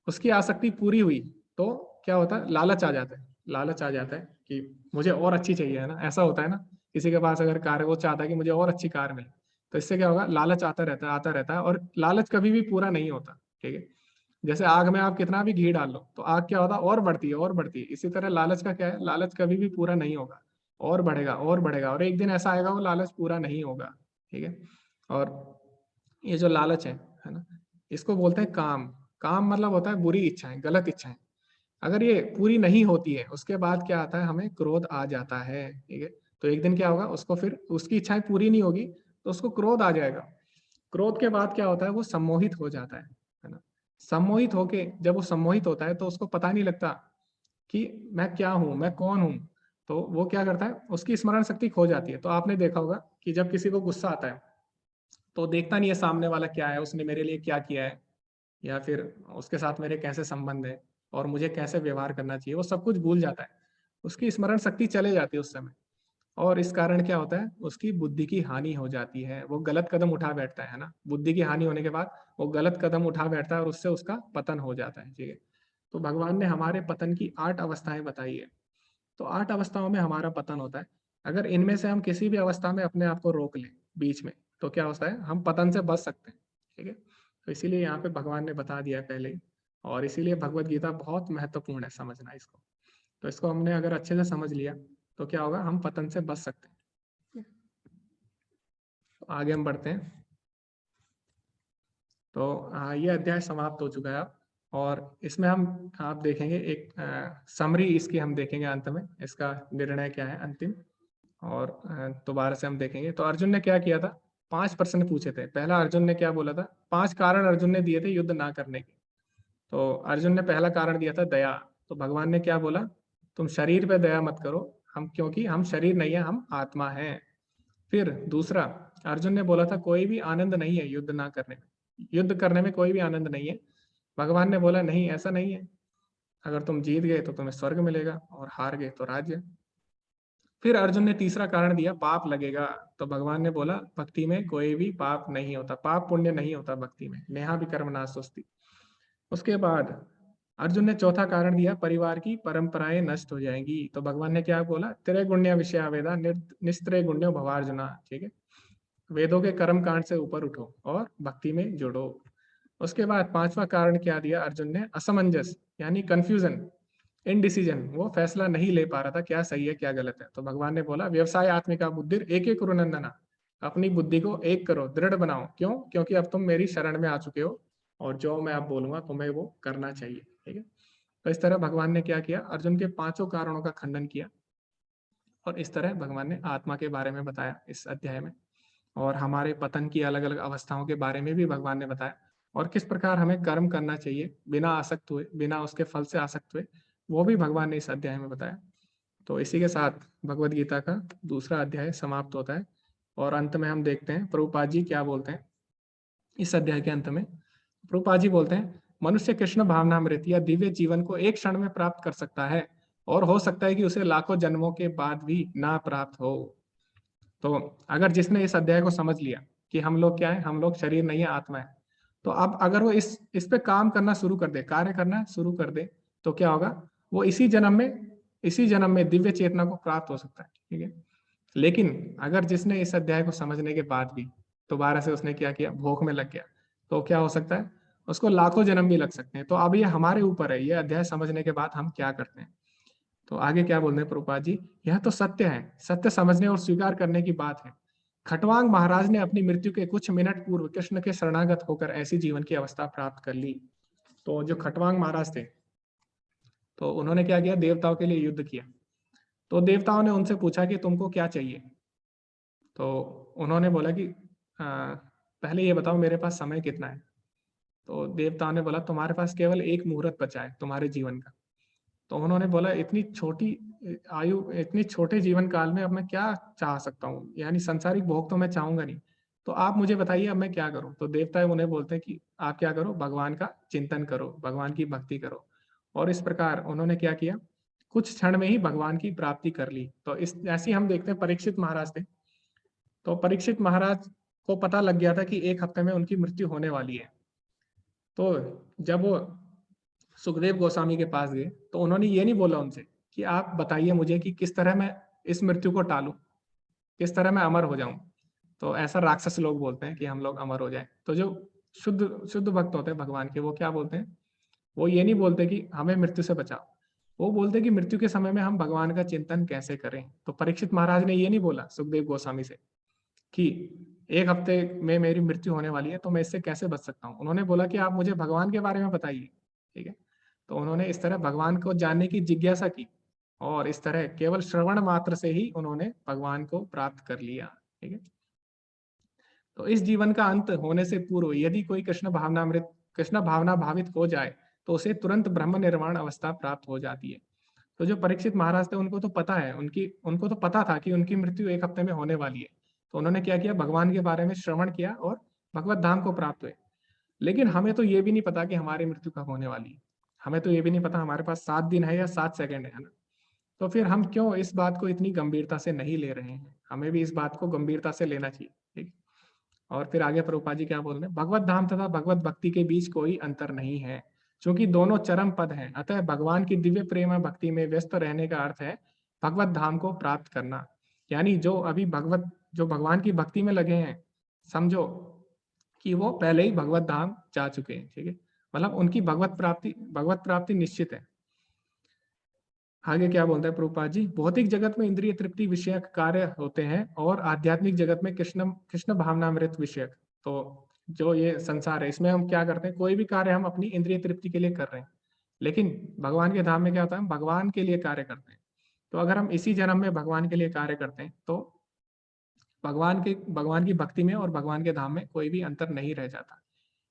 उसकी आसक्ति पूरी हुई तो क्या होता है, लालच आ जाता है। लालच आ जाता है कि मुझे और अच्छी चाहिए, है ना, ऐसा होता है ना। किसी के पास अगर कार है, वो चाहता है कि मुझे और अच्छी कार मिले। तो इससे क्या होगा, लालच आता रहता है आता रहता है, और लालच कभी भी पूरा नहीं होता, ठीक है। जैसे आग में आप कितना भी घी डाल लो तो आग क्या होता है, और बढ़ती है और बढ़ती है। इसी तरह लालच का क्या है, लालच कभी भी पूरा नहीं होगा, और बढ़ेगा और बढ़ेगा, और एक दिन ऐसा आएगा वो लालच पूरा नहीं होगा, ठीक है। और ये जो लालच है ना, इसको बोलते हैं काम। काम मतलब होता है बुरी इच्छाएं, गलत इच्छाएं। अगर ये पूरी नहीं होती है, उसके बाद क्या आता है, हमें क्रोध आ जाता है, ठीक है। तो एक दिन क्या होगा, उसको फिर उसकी इच्छाएं पूरी नहीं होगी तो उसको क्रोध आ जाएगा। क्रोध के बाद क्या होता है, वो सम्मोहित हो जाता है ना। सम्मोहित होके जब वो सम्मोहित होता है तो उसको पता नहीं लगता कि मैं क्या हूँ, मैं कौन हूँ। तो वो क्या करता है, उसकी स्मरण शक्ति खो जाती है। तो आपने देखा होगा कि जब किसी को गुस्सा आता है तो देखता नहीं है सामने वाला क्या है, उसने मेरे लिए क्या किया है, या फिर उसके साथ मेरे कैसे संबंध है, और मुझे कैसे व्यवहार करना चाहिए, वो सब कुछ भूल जाता है। उसकी स्मरण शक्ति चले जाती है उस समय। और इस कारण क्या होता है, उसकी बुद्धि की हानि हो जाती है, वो गलत कदम उठा बैठता है ना। बुद्धि की हानि होने के बाद वो गलत कदम उठा बैठता है, और उससे उसका पतन हो जाता है, ठीक है। तो भगवान ने हमारे पतन की 8 अवस्थाएं बताई है। तो 8 अवस्थाओं में हमारा पतन होता है। अगर इनमें से हम किसी भी अवस्था में अपने आप को रोक लें बीच में, तो क्या होता है, हम पतन से बच सकते हैं, ठीक है। तो इसीलिए यहाँ पे भगवान ने बता दिया है पहले ही, और इसीलिए भगवत गीता बहुत महत्वपूर्ण है समझना इसको। तो इसको हमने अगर अच्छे से समझ लिया तो क्या होगा, हम पतन से बच सकते हैं। तो आगे हम बढ़ते हैं। तो ये अध्याय समाप्त हो चुका है अब। और इसमें हम आप देखेंगे एक समरी इसकी हम देखेंगे अंत में, इसका निर्णय क्या है अंतिम। और दोबारा से हम देखेंगे। तो अर्जुन ने क्या किया था, 5 प्रश्न पूछे थे। पहला अर्जुन ने क्या बोला था, 5 कारण अर्जुन ने दिए थे युद्ध ना करने के। तो अर्जुन ने पहला कारण दिया था दया। तो भगवान ने क्या बोला, तुम शरीर पे दया मत करो, हम क्योंकि हम शरीर नहीं है, हम आत्मा है। फिर दूसरा, अर्जुन ने बोला था कोई भी आनंद नहीं है युद्ध ना करने में, युद्ध करने में कोई भी आनंद नहीं है। भगवान ने बोला नहीं, ऐसा नहीं है। अगर तुम जीत गए तो तुम्हें स्वर्ग मिलेगा, और हार गए तो राज्य। फिर अर्जुन ने तीसरा कारण दिया, पाप लगेगा। तो भगवान ने बोला भक्ति में कोई भी पाप नहीं होता, पाप पुण्य नहीं होता भक्ति में, नेहा भी कर्म ना सुस्ती। उसके बाद अर्जुन ने चौथा कारण दिया, परिवार की परंपराएं नष्ट हो जाएंगी। तो भगवान ने क्या बोला, त्रिगुण्य विषया वेदा निस्त्रिगुण्यो भवार्जुना, ठीक है। वेदों के कर्म कांड से ऊपर उठो और भक्ति में जुड़ो। उसके बाद पांचवा कारण क्या दिया अर्जुन ने, असमंजस यानी कंफ्यूजन, इनडिसीजन, वो फैसला नहीं ले पा रहा था क्या सही है क्या गलत है। तो भगवान ने बोला व्यवसाय आत्मिका बुद्धि एक एक नंदना, अपनी बुद्धि को एक करो, दृढ़ बनाओ। क्यों? क्योंकि अब तुम मेरी शरण में आ चुके हो और जो मैं अब बोलूंगा तुम्हें वो करना चाहिए। ठीक है, तो इस तरह भगवान ने क्या किया, अर्जुन के पांचों कारणों का खंडन किया और इस तरह भगवान ने आत्मा के बारे में बताया इस अध्याय में, और हमारे पतन की अलग अलग अवस्थाओं के बारे में भी भगवान ने बताया, और किस प्रकार हमें कर्म करना चाहिए बिना आसक्त हुए, बिना उसके फल से आसक्त हुए, वो भी भगवान ने इस अध्याय में बताया। तो इसी के साथ भगवत गीता का दूसरा अध्याय समाप्त होता है और अंत में हम देखते हैं प्रभुपाद जी क्या बोलते हैं इस अध्याय के अंत में। प्रभुपाद जी बोलते हैं मनुष्य कृष्ण भावनामृत या दिव्य जीवन को एक क्षण में प्राप्त कर सकता है और हो सकता है कि उसे लाखों जन्मों के बाद भी ना प्राप्त हो। तो अगर जिसने इस अध्याय को समझ लिया कि हम लोग क्या है, हम लोग शरीर नहीं है आत्मा है, तो अब अगर वो इस पे काम करना शुरू कर दे, कार्य करना शुरू कर दे, तो क्या होगा, वो इसी जन्म में दिव्य चेतना को प्राप्त हो सकता है। ठीक है, लेकिन अगर जिसने इस अध्याय को समझने के बाद भी दोबारा से उसने क्या किया, भोग में लग गया, तो क्या हो सकता है, उसको लाखों जन्म भी लग सकते हैं। तो अब ये हमारे ऊपर है, ये अध्याय समझने के बाद हम क्या करते हैं। तो आगे क्या बोल रहे हैं प्रभुपाद जी, यह तो सत्य है, सत्य समझने और स्वीकार करने की बात है। खटवांग महाराज ने अपनी मृत्यु के कुछ मिनट पूर्व कृष्ण के शरणागत होकर ऐसी जीवन की अवस्था प्राप्त कर ली। तो जो खटवांग महाराज थे, तो उन्होंने क्या किया, देवताओं के लिए युद्ध किया। तो देवताओं ने उनसे पूछा कि तुमको क्या चाहिए। तो उन्होंने बोला कि पहले ये बताओ मेरे पास समय कितना है। तो देवताओं ने बोला तुम्हारे पास केवल एक मुहूर्त बचा है तुम्हारे जीवन का। तो उन्होंने बोला इतनी छोटी आयु, इतनी छोटे जीवन काल में अब मैं क्या चाह सकता हूँ, यानी संसारिक भोग तो मैं चाहूंगा नहीं। तो आप मुझे बताइए अब मैं क्या करूं। तो देवता उन्हें बोलते हैं कि आप क्या करो, भगवान का चिंतन करो, भगवान की भक्ति करो। और इस प्रकार उन्होंने क्या किया, कुछ क्षण में ही भगवान की प्राप्ति कर ली। तो इस ऐसी हम देखते हैं परीक्षित महाराज थे। तो परीक्षित महाराज को पता लग गया था कि एक हफ्ते में उनकी मृत्यु होने वाली है। तो जब वो सुखदेव गोस्वामी के पास गए, तो उन्होंने ये नहीं बोला उनसे कि आप बताइए मुझे कि किस तरह मैं इस मृत्यु को टालूं, किस तरह मैं अमर हो जाऊं। तो ऐसा राक्षस लोग बोलते हैं कि हम लोग अमर हो जाएं। तो जो शुद्ध शुद्ध भक्त होते हैं भगवान के, वो क्या बोलते हैं, वो ये नहीं बोलते कि हमें मृत्यु से बचाओ, वो बोलते हैं कि मृत्यु के समय में हम भगवान का चिंतन कैसे करें। तो परीक्षित महाराज ने ये नहीं बोला सुखदेव गोस्वामी से कि एक हफ्ते में मेरी मृत्यु होने वाली है तो मैं इससे कैसे बच सकता हूँ। उन्होंने बोला कि आप मुझे भगवान के बारे में बताइए। ठीक है, तो उन्होंने इस तरह भगवान को जानने की जिज्ञासा की और इस तरह केवल श्रवण मात्र से ही उन्होंने भगवान को प्राप्त कर लिया। ठीक है, तो इस जीवन का अंत होने से पूर्व यदि कोई कृष्ण भावना भावित हो जाए तो उसे तुरंत ब्रह्म निर्वाण अवस्था प्राप्त हो जाती है। तो जो परीक्षित महाराज थे उनको तो पता है, उनको तो पता था कि उनकी मृत्यु एक हफ्ते में होने वाली है। तो उन्होंने क्या किया, भगवान के बारे में श्रवण किया और भगवत धाम को प्राप्त हुए। लेकिन हमें तो ये भी नहीं पता कि हमारी मृत्यु कब होने वाली है। हमें तो ये भी नहीं पता हमारे पास 7 दिन है या 7 सेकंड है ना। तो फिर हम क्यों इस बात को इतनी गंभीरता से नहीं ले रहे हैं, हमें भी इस बात को गंभीरता से लेना चाहिए। ठीक, और फिर आगे प्रभुपाद जी क्या बोल रहे हैं, भगवत धाम तथा भगवत भक्ति के बीच कोई अंतर नहीं है, क्योंकि दोनों चरम पद हैं। अतः भगवान की दिव्य प्रेम भक्ति में व्यस्त रहने का अर्थ है भगवत धाम को प्राप्त करना। यानी जो भगवान की भक्ति में लगे हैं, समझो कि वो पहले ही भगवत धाम जा चुके हैं। ठीक है, मतलब उनकी भगवत प्राप्ति निश्चित है। आगे क्या बोलता है प्रभुपाद जी, भौतिक जगत में इंद्रिय तृप्ति विषयक कार्य होते हैं और आध्यात्मिक जगत में कृष्ण कृष्ण भावनामृत विषयक। तो जो ये संसार है इसमें हम क्या करते हैं, कोई भी कार्य हम अपनी इंद्रिय तृप्ति के लिए कर रहे हैं, लेकिन भगवान के धाम में क्या होता है, हम भगवान के लिए कार्य करते हैं। तो अगर हम इसी जन्म में भगवान के लिए कार्य करते हैं तो भगवान की भक्ति में और भगवान के धाम में कोई भी अंतर नहीं रह जाता।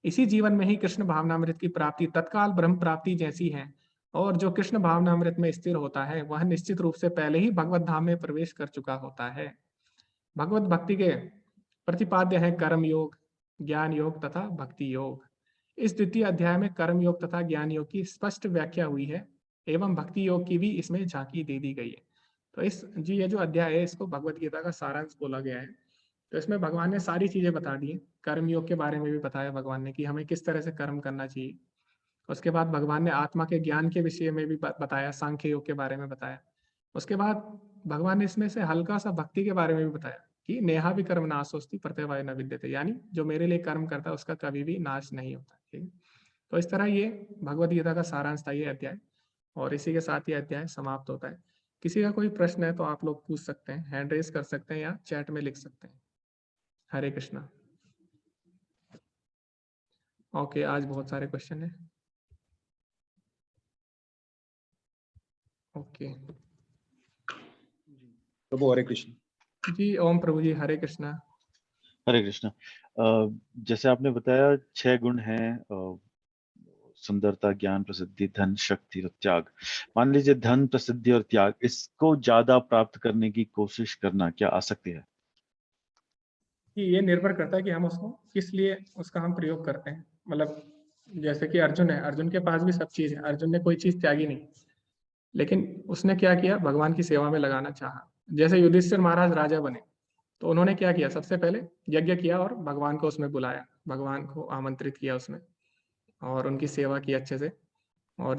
इसी जीवन में ही कृष्ण भावनामृत की प्राप्ति तत्काल ब्रह्म प्राप्ति जैसी है, और जो कृष्ण भावनामृत में स्थिर होता है वह निश्चित रूप से पहले ही भगवत धाम में प्रवेश कर चुका होता है। भगवत भक्ति के प्रतिपाद्य है कर्म योग, ज्ञान योग तथा भक्ति योग। इस द्वितीय अध्याय में कर्म योग तथा ज्ञान योग की स्पष्ट व्याख्या हुई है एवं भक्ति योग की भी इसमें झांकी दे दी गई है। तो ये जो अध्याय है इसको भगवत गीता का सारांश बोला गया है। तो इसमें भगवान ने सारी चीजें बता दी हैं, कर्म योग के बारे में भी बताया भगवान ने कि हमें किस तरह से कर्म करना चाहिए। उसके बाद भगवान ने आत्मा के ज्ञान के विषय में भी बताया, सांख्य योग के बारे में बताया। उसके बाद भगवान ने इसमें से हल्का सा भक्ति के बारे में भी बताया कि नेहा भी कर्म नाशोस्ति प्रत्यवाय न विद्यते, यानी जो मेरे लिए कर्म करता है उसका कभी भी नाश नहीं होता। ठीक है, तो इस तरह ये भगवद गीता का सारांश था ये अध्याय, और इसी के साथ ये अध्याय समाप्त होता है। किसी का कोई प्रश्न है तो आप लोग पूछ सकते हैं, हैंड रेज कर सकते हैं या चैट में लिख सकते हैं। हरे कृष्णा। ओके, आज बहुत सारे क्वेश्चन है। ओके प्रभु हरे कृष्ण। जी, ओम प्रभु जी, हरे कृष्णा। हरे कृष्ण। जैसे आपने बताया 6 गुण हैं, सुंदरता, ज्ञान, प्रसिद्धि, धन, शक्ति और त्याग। मान लीजिए धन, प्रसिद्धि और त्याग, इसको ज्यादा प्राप्त करने की कोशिश करना क्या आसक्ति है? कि ये निर्भर करता है कि हम उसको किस लिए उसका हम प्रयोग करते हैं। मतलब जैसे कि अर्जुन है, अर्जुन के पास भी सब चीज है, अर्जुन ने कोई चीज त्यागी नहीं, लेकिन उसने क्या किया, भगवान की सेवा में लगाना चाहा। जैसे युधिष्ठिर महाराज राजा बने तो उन्होंने क्या किया, सबसे पहले यज्ञ किया और भगवान को उसमें बुलाया, भगवान को आमंत्रित किया उसमें, और उनकी सेवा की अच्छे से, और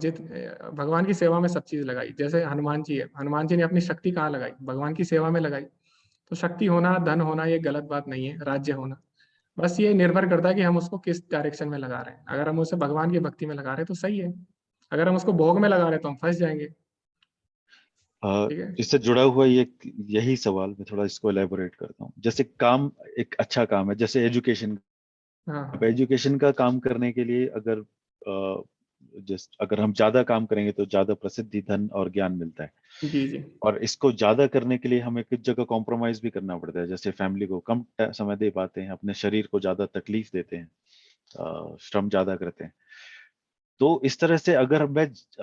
भगवान की सेवा में सब चीज लगाई। जैसे हनुमान जी है, हनुमान जी ने अपनी शक्ति कहाँ लगाई, भगवान की सेवा में लगाई। तो शक्ति होना, धन होना ये गलत बात नहीं है, राज्य होना, बस ये निर्भर करता है कि हम उसको किस डायरेक्शन में लगा रहे हैं। अगर हम उसे भगवान की भक्ति में लगा रहे हैं तो सही है, अगर हम उसको भोग में लगा रहे हैं तो हम फंस जाएंगे। ठीक है, इससे जुड़ा हुआ ये यही सवाल मैं थोड़ा इसको एलेबोरेट करता हूँ। जैसे काम एक अच्छा काम है, जैसे एजुकेशन। हाँ एजुकेशन का काम करने के लिए अगर अगर हम ज्यादा काम करेंगे तो ज्यादा प्रसिद्धि, धन और ज्ञान मिलता है। जी जी और इसको ज्यादा करने के लिए हमें कुछ जगह कॉम्प्रोमाइज भी करना पड़ता है, जैसे फैमिली को कम समय दे पाते हैं, अपने शरीर को ज्यादा तकलीफ देते हैं, श्रम ज्यादा करते हैं। तो इस तरह से अगर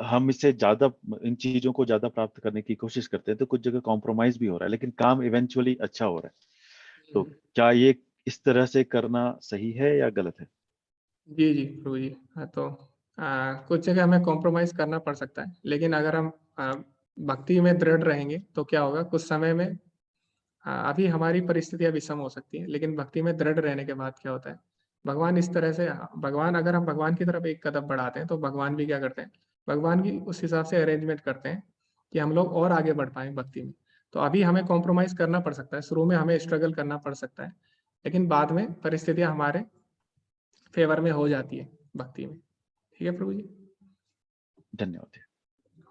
हम इससे ज्यादा, इन चीजों को ज्यादा प्राप्त करने की कोशिश करते हैं तो कुछ जगह कॉम्प्रोमाइज भी हो रहा है, लेकिन काम इवेंचुअली अच्छा हो रहा है। तो क्या ये इस तरह से करना सही है या गलत है? जी जी प्रभु जी। हाँ, तो कुछ जगह हमें कॉम्प्रोमाइज करना पड़ सकता है, लेकिन अगर हम भक्ति में दृढ़ रहेंगे तो क्या होगा, कुछ समय में अभी हमारी परिस्थितियां विषम हो सकती हैं, लेकिन भक्ति में दृढ़ रहने के बाद क्या होता है, भगवान इस तरह से, भगवान अगर हम भगवान की तरफ एक कदम बढ़ाते हैं तो भगवान भी क्या करते हैं, भगवान भी उस हिसाब से अरेंजमेंट करते हैं कि हम लोग और आगे बढ़ पाए भक्ति में। तो अभी हमें कॉम्प्रोमाइज करना पड़ सकता है, शुरू में हमें स्ट्रगल करना पड़ सकता है, लेकिन बाद में परिस्थितियां हमारे फेवर में हो जाती है भक्ति में। ठीक है प्रभु जी। धन्यवाद।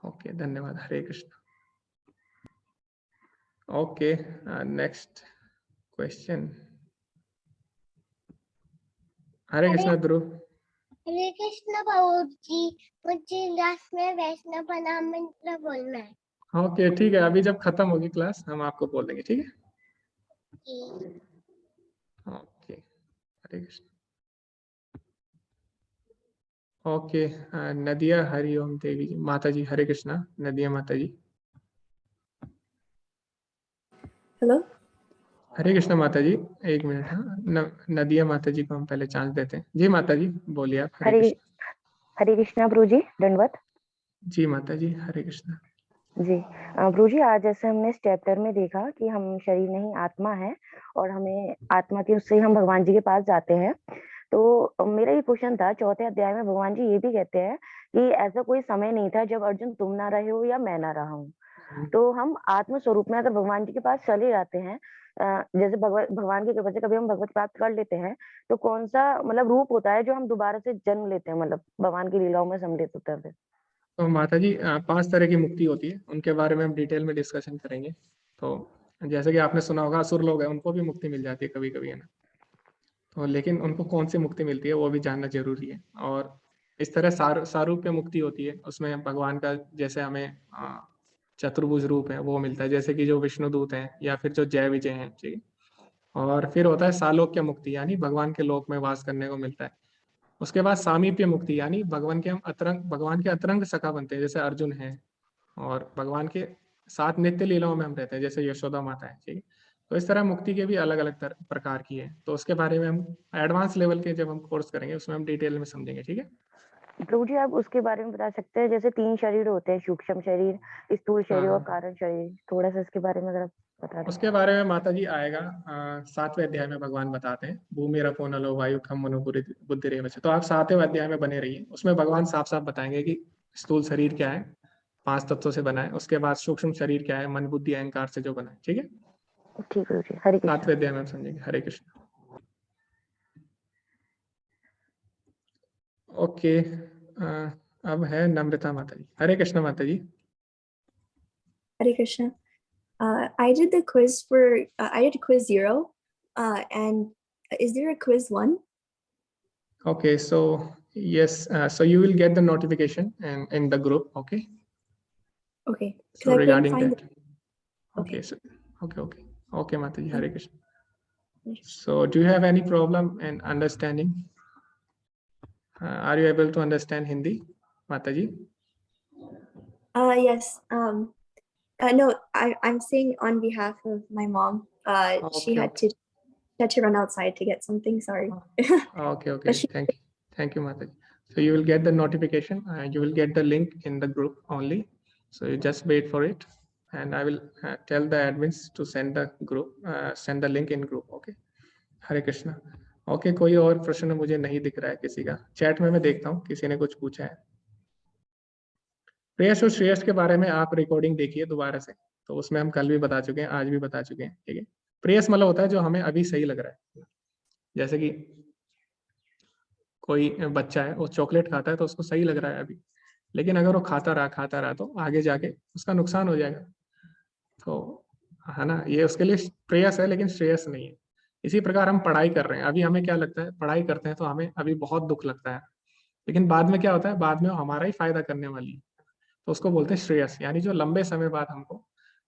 ओके, धन्यवाद। Hare Krishna. Okay, next question. Hare Krishna Dhruv. Hare Krishna प्रभु जी, मुझे लास्ट में वैष्णव प्रणाम मंत्र बोलना है। ओके ठीक है, अभी जब खत्म होगी क्लास हम आपको बोल देंगे, ठीक है। जी। ओके, हरे कृष्ण। ओके, नदिया हरिओम देवी जी, माता जी हरे कृष्णा, नदिया माता जी। हेलो, हरे कृष्ण माता जी, एक मिनट। हाँ, नदिया माता जी को हम पहले चांस देते हैं। जी माता जी बोलिए आप। हरे हरे कृष्ण। हरे कृष्णा प्रभु जी, दंडवत। जी माता जी, हरे कृष्णा। जी प्रभु जी, आज जैसे हमने इस चैप्टर में देखा कि हम शरीर नहीं आत्मा है, और हमें आत्मा के उससे हम भगवान जी के पास जाते हैं। तो मेरा ये क्वेश्चन था, चौथे अध्याय में भगवान जी ये भी कहते हैं कि ऐसा कोई समय नहीं था जब अर्जुन तुम ना रहे हो या मैं ना रहा हूँ। तो हम आत्म स्वरूप में अगर भगवान जी के पास चले जाते हैं, जैसे भगवान की कृपा से कभी हम भगवत प्राप्त कर लेते हैं, तो कौन सा मतलब रूप होता है जो हम दोबारा से जन्म लेते हैं, मतलब भगवान की लीलाओं में सम्मिलित होते हैं? तो माता जी 5 तरह की मुक्ति होती है, उनके बारे में हम डिटेल में डिस्कशन करेंगे। तो जैसे कि आपने सुना होगा, असुर लोग हैं उनको भी मुक्ति मिल जाती है कभी कभी, है ना। तो लेकिन उनको कौन सी मुक्ति मिलती है वो भी जानना जरूरी है। और इस तरह सारूप्य मुक्ति होती है, उसमें भगवान का जैसे हमें चतुर्भुज रूप है वो मिलता है, जैसे कि जो विष्णु दूत हैं या फिर जो जय विजय हैं। ठीक है, और फिर होता है सालोक्य मुक्ति, यानी भगवान के लोक में वास करने को मिलता है। उसके बाद सामीप्य मुक्ति, यानी भगवान के अतरंग सखा बनते हैं, जैसे अर्जुन है, और भगवान के साथ नित्य लीलाओं में हम रहते हैं, जैसे यशोदा माता है। ठीक है, तो इस तरह मुक्ति के भी अलग अलग प्रकार की है। तो उसके बारे में हम एडवांस लेवल के जब हम कोर्स करेंगे उसमें हम डिटेल में समझेंगे। ठीक है, प्रभु जी, आप उसके बारे में बता सकते हैं? जैसे 3 शरीर होते हैं, सूक्ष्म शरीर, स्थूल शरीर और हाँ कारण शरीर। थोड़ा सा इसके बारे में अगर आप बता दें। उसके बारे में माता जी आएगा, 7वें अध्याय में भगवान बताते हैं, भूमि रपो नलो वायु खम मनो बुद्धि रेव से। तो आप 7वें अध्याय में बने रहिए, उसमें भगवान साफ साफ बताएंगे कि स्थूल शरीर क्या है, 5 तत्वों से बना है। उसके बाद सूक्ष्म शरीर क्या है, मन बुद्धि अहंकार से जो बना है। ठीक है, ठीक गुरुजी, हरे कृष्ण। 7वें अध्याय में हम समझेंगे। हरे कृष्ण। ओके, अब है नम्रता माता जी। हरे कृष्ण माता जी। Hare Krishna. I did the quiz for, I did quiz 0, and is there a quiz 1? Okay, so yes, so you will get the notification and in the group. Okay. Okay. So Because I couldn't regarding find that. it. Okay. So okay, Mataji. Hare Krishna. Krishna. So do you have any problem in understanding? Are you able to understand Hindi, Mataji? Yes. No, I'm saying on behalf of my mom. She had to run outside to get something. Sorry. Okay. But she- Thank you, Mataji. So you will get the notification. You will get the link in the group only. So you just wait for it, and I will tell the admins to send the group, send the link in group. Okay. Hare Krishna. Okay, कोई और प्रश्न मुझे नहीं दिख रहा है किसी का। चैट में मैं देखता हूँ किसी ने कुछ पूछा है। प्रेयस और श्रेयस के बारे में आप रिकॉर्डिंग देखिए दोबारा से, तो उसमें हम कल भी बता चुके हैं, आज भी बता चुके हैं। ठीक है, प्रेयस मतलब होता है जो हमें अभी सही लग रहा है। जैसे कि कोई बच्चा है, वो चॉकलेट खाता है तो उसको सही लग रहा है अभी, लेकिन अगर वो खाता रहा तो आगे जाके उसका नुकसान हो जाएगा। तो है ना, ये उसके लिए प्रेयस है लेकिन श्रेयस नहीं है। इसी प्रकार हम पढ़ाई कर रहे हैं, अभी हमें क्या लगता है, पढ़ाई करते हैं तो हमें अभी बहुत दुख लगता है, लेकिन बाद में क्या होता है, बाद में वो हमारा ही फायदा करने वाली है, तो उसको बोलते हैं श्रेयस, यानी जो लंबे समय बाद हमको,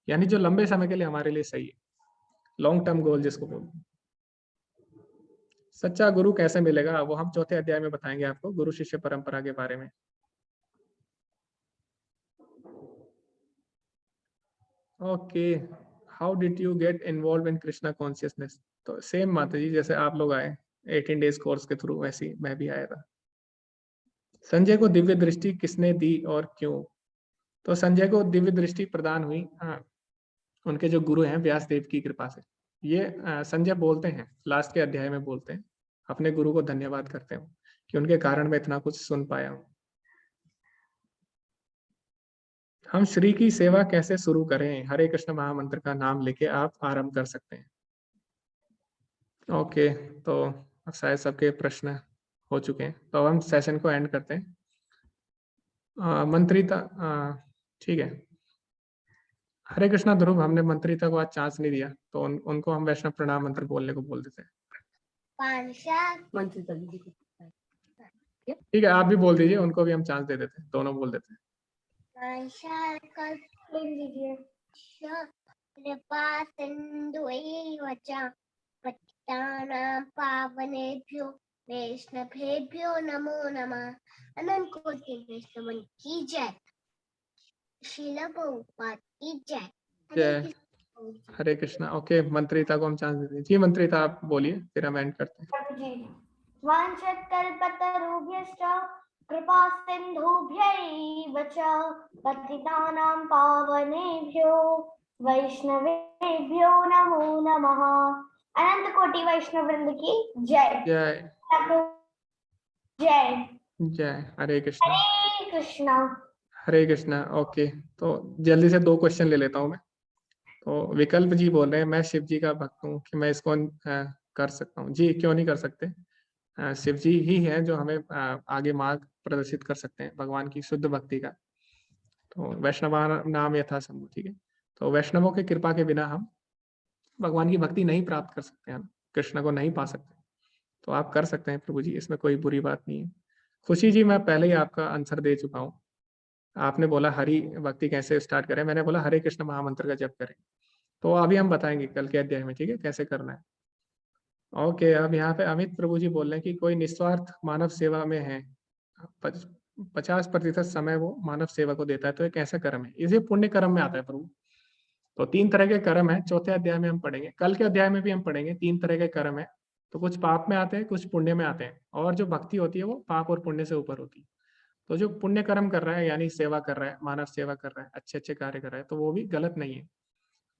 यानी जो लंबे समय के लिए हमारे लिए सही है, लॉन्ग टर्म गोल जिसको बोलते हैं। सच्चा गुरु कैसे मिलेगा, वो हम 4थे अध्याय में बताएंगे आपको, गुरु शिष्य परंपरा के बारे में। Okay, how did you get involve in Krishna consciousness? तो सेम माता जी, जैसे आप लोग आए 18 डेज कोर्स के थ्रू, वैसे ही मैं भी आया था। संजय को दिव्य दृष्टि किसने दी और क्यों? तो संजय को दिव्य दृष्टि प्रदान हुई उनके जो गुरु हैं व्यास देव की कृपा से। ये संजय बोलते हैं, लास्ट के अध्याय में बोलते हैं, अपने गुरु को धन्यवाद करते हैं कि उनके कारण मैं इतना कुछ सुन पाया हूँ। हम श्री की सेवा कैसे शुरू करें? हरे कृष्ण महामंत्र का नाम लेके आप आरंभ कर सकते हैं। ओके, तो शायद सबके प्रश्न हो चुके हैं, तो अब हम सेशन को एंड करते हैं। मंत्रिता, ठीक है। हरे कृष्णा ध्रुव, हमने मंत्रिता को आज चांस नहीं दिया, तो उनको हम वैष्णव प्रणाम मंत्र बोलने को बोल देते हैं। ठीक है, आप भी बोल दीजिए, उनको भी हम चांस दे देते हैं, दोनों बोल देते हैं। कृपा सिंधुएव च पतितानां पावनेभ्यो वैष्णवेभ्यो नमो नमः। अनंत कोटि वैष्णवन की जय। श्रील प्रभुपाद की जय। जय हरे कृष्णा। ओके, मंत्रिता को हम चांस देते हैं। जी मंत्रिता, आप बोलिए, फिर हम एंड करते हैं। वाञ्छत्कल्पतरुभ्यश्च कृपा सिन्धुभ्यैव च पतितानां पावनेभ्यो वैष्णवेभ्यो नमो नमः। अनंत कोटि वैष्णव वृंद की जय। जय जय जय हरे कृष्णा। हरे कृष्णा। हरे कृष्णा। ओके, तो जल्दी से 2 क्वेश्चन ले लेता हूँ मैं। तो विकल्प जी बोल रहे हैं, मैं शिव जी का भक्त हूँ, कि मैं इसको कर सकता हूँ? जी, क्यों नहीं कर सकते? शिव जी ही है जो हमें आगे मार्ग प्रदर्शित कर सकते हैं भगवान की शुद्ध भक्ति का। तो वैष्णव नाम यथा संभव, ठीक है। तो वैष्णवों की कृपा के बिना हम भगवान की भक्ति नहीं प्राप्त कर सकते हैं, कृष्ण को नहीं पा सकते। तो आप कर सकते हैं प्रभु जी, इसमें कोई बुरी बात नहीं है। खुशी जी, मैं पहले ही आपका आंसर दे चुका हूँ। आपने बोला हरि भक्ति कैसे स्टार्ट करें, मैंने बोला हरे कृष्ण महामंत्र का जप करें। तो अभी हम बताएंगे कल के अध्याय में, ठीक है, कैसे करना है। ओके, अब यहाँ पे अमित प्रभु जी बोल रहे हैं कि कोई निस्वार्थ मानव सेवा में है, 50% समय वो मानव सेवा को देता है, तो ये कैसा कर्म है? इसे पुण्य कर्म में आता है प्रभु। तो 3 तरह के कर्म है, 4थे अध्याय में हम पढ़ेंगे, कल के अध्याय में भी हम पढ़ेंगे। 3 तरह के कर्म है, तो कुछ पाप में आते हैं, कुछ पुण्य में आते हैं, और जो भक्ति होती है वो पाप और पुण्य से ऊपर होती है। तो जो पुण्य कर्म कर रहा है, यानी सेवा कर रहा है, मानव सेवा कर रहा है, अच्छे अच्छे कार्य कर रहा है, तो वो भी गलत नहीं है,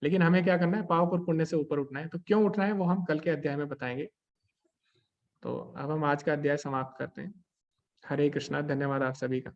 लेकिन हमें क्या करना है, पाप और पुण्य से ऊपर उठना है। तो क्यों उठना है वो हम कल के अध्याय में बताएंगे। तो अब हम आज का अध्याय समाप्त करते हैं। हरे कृष्णा, धन्यवाद आप सभी का।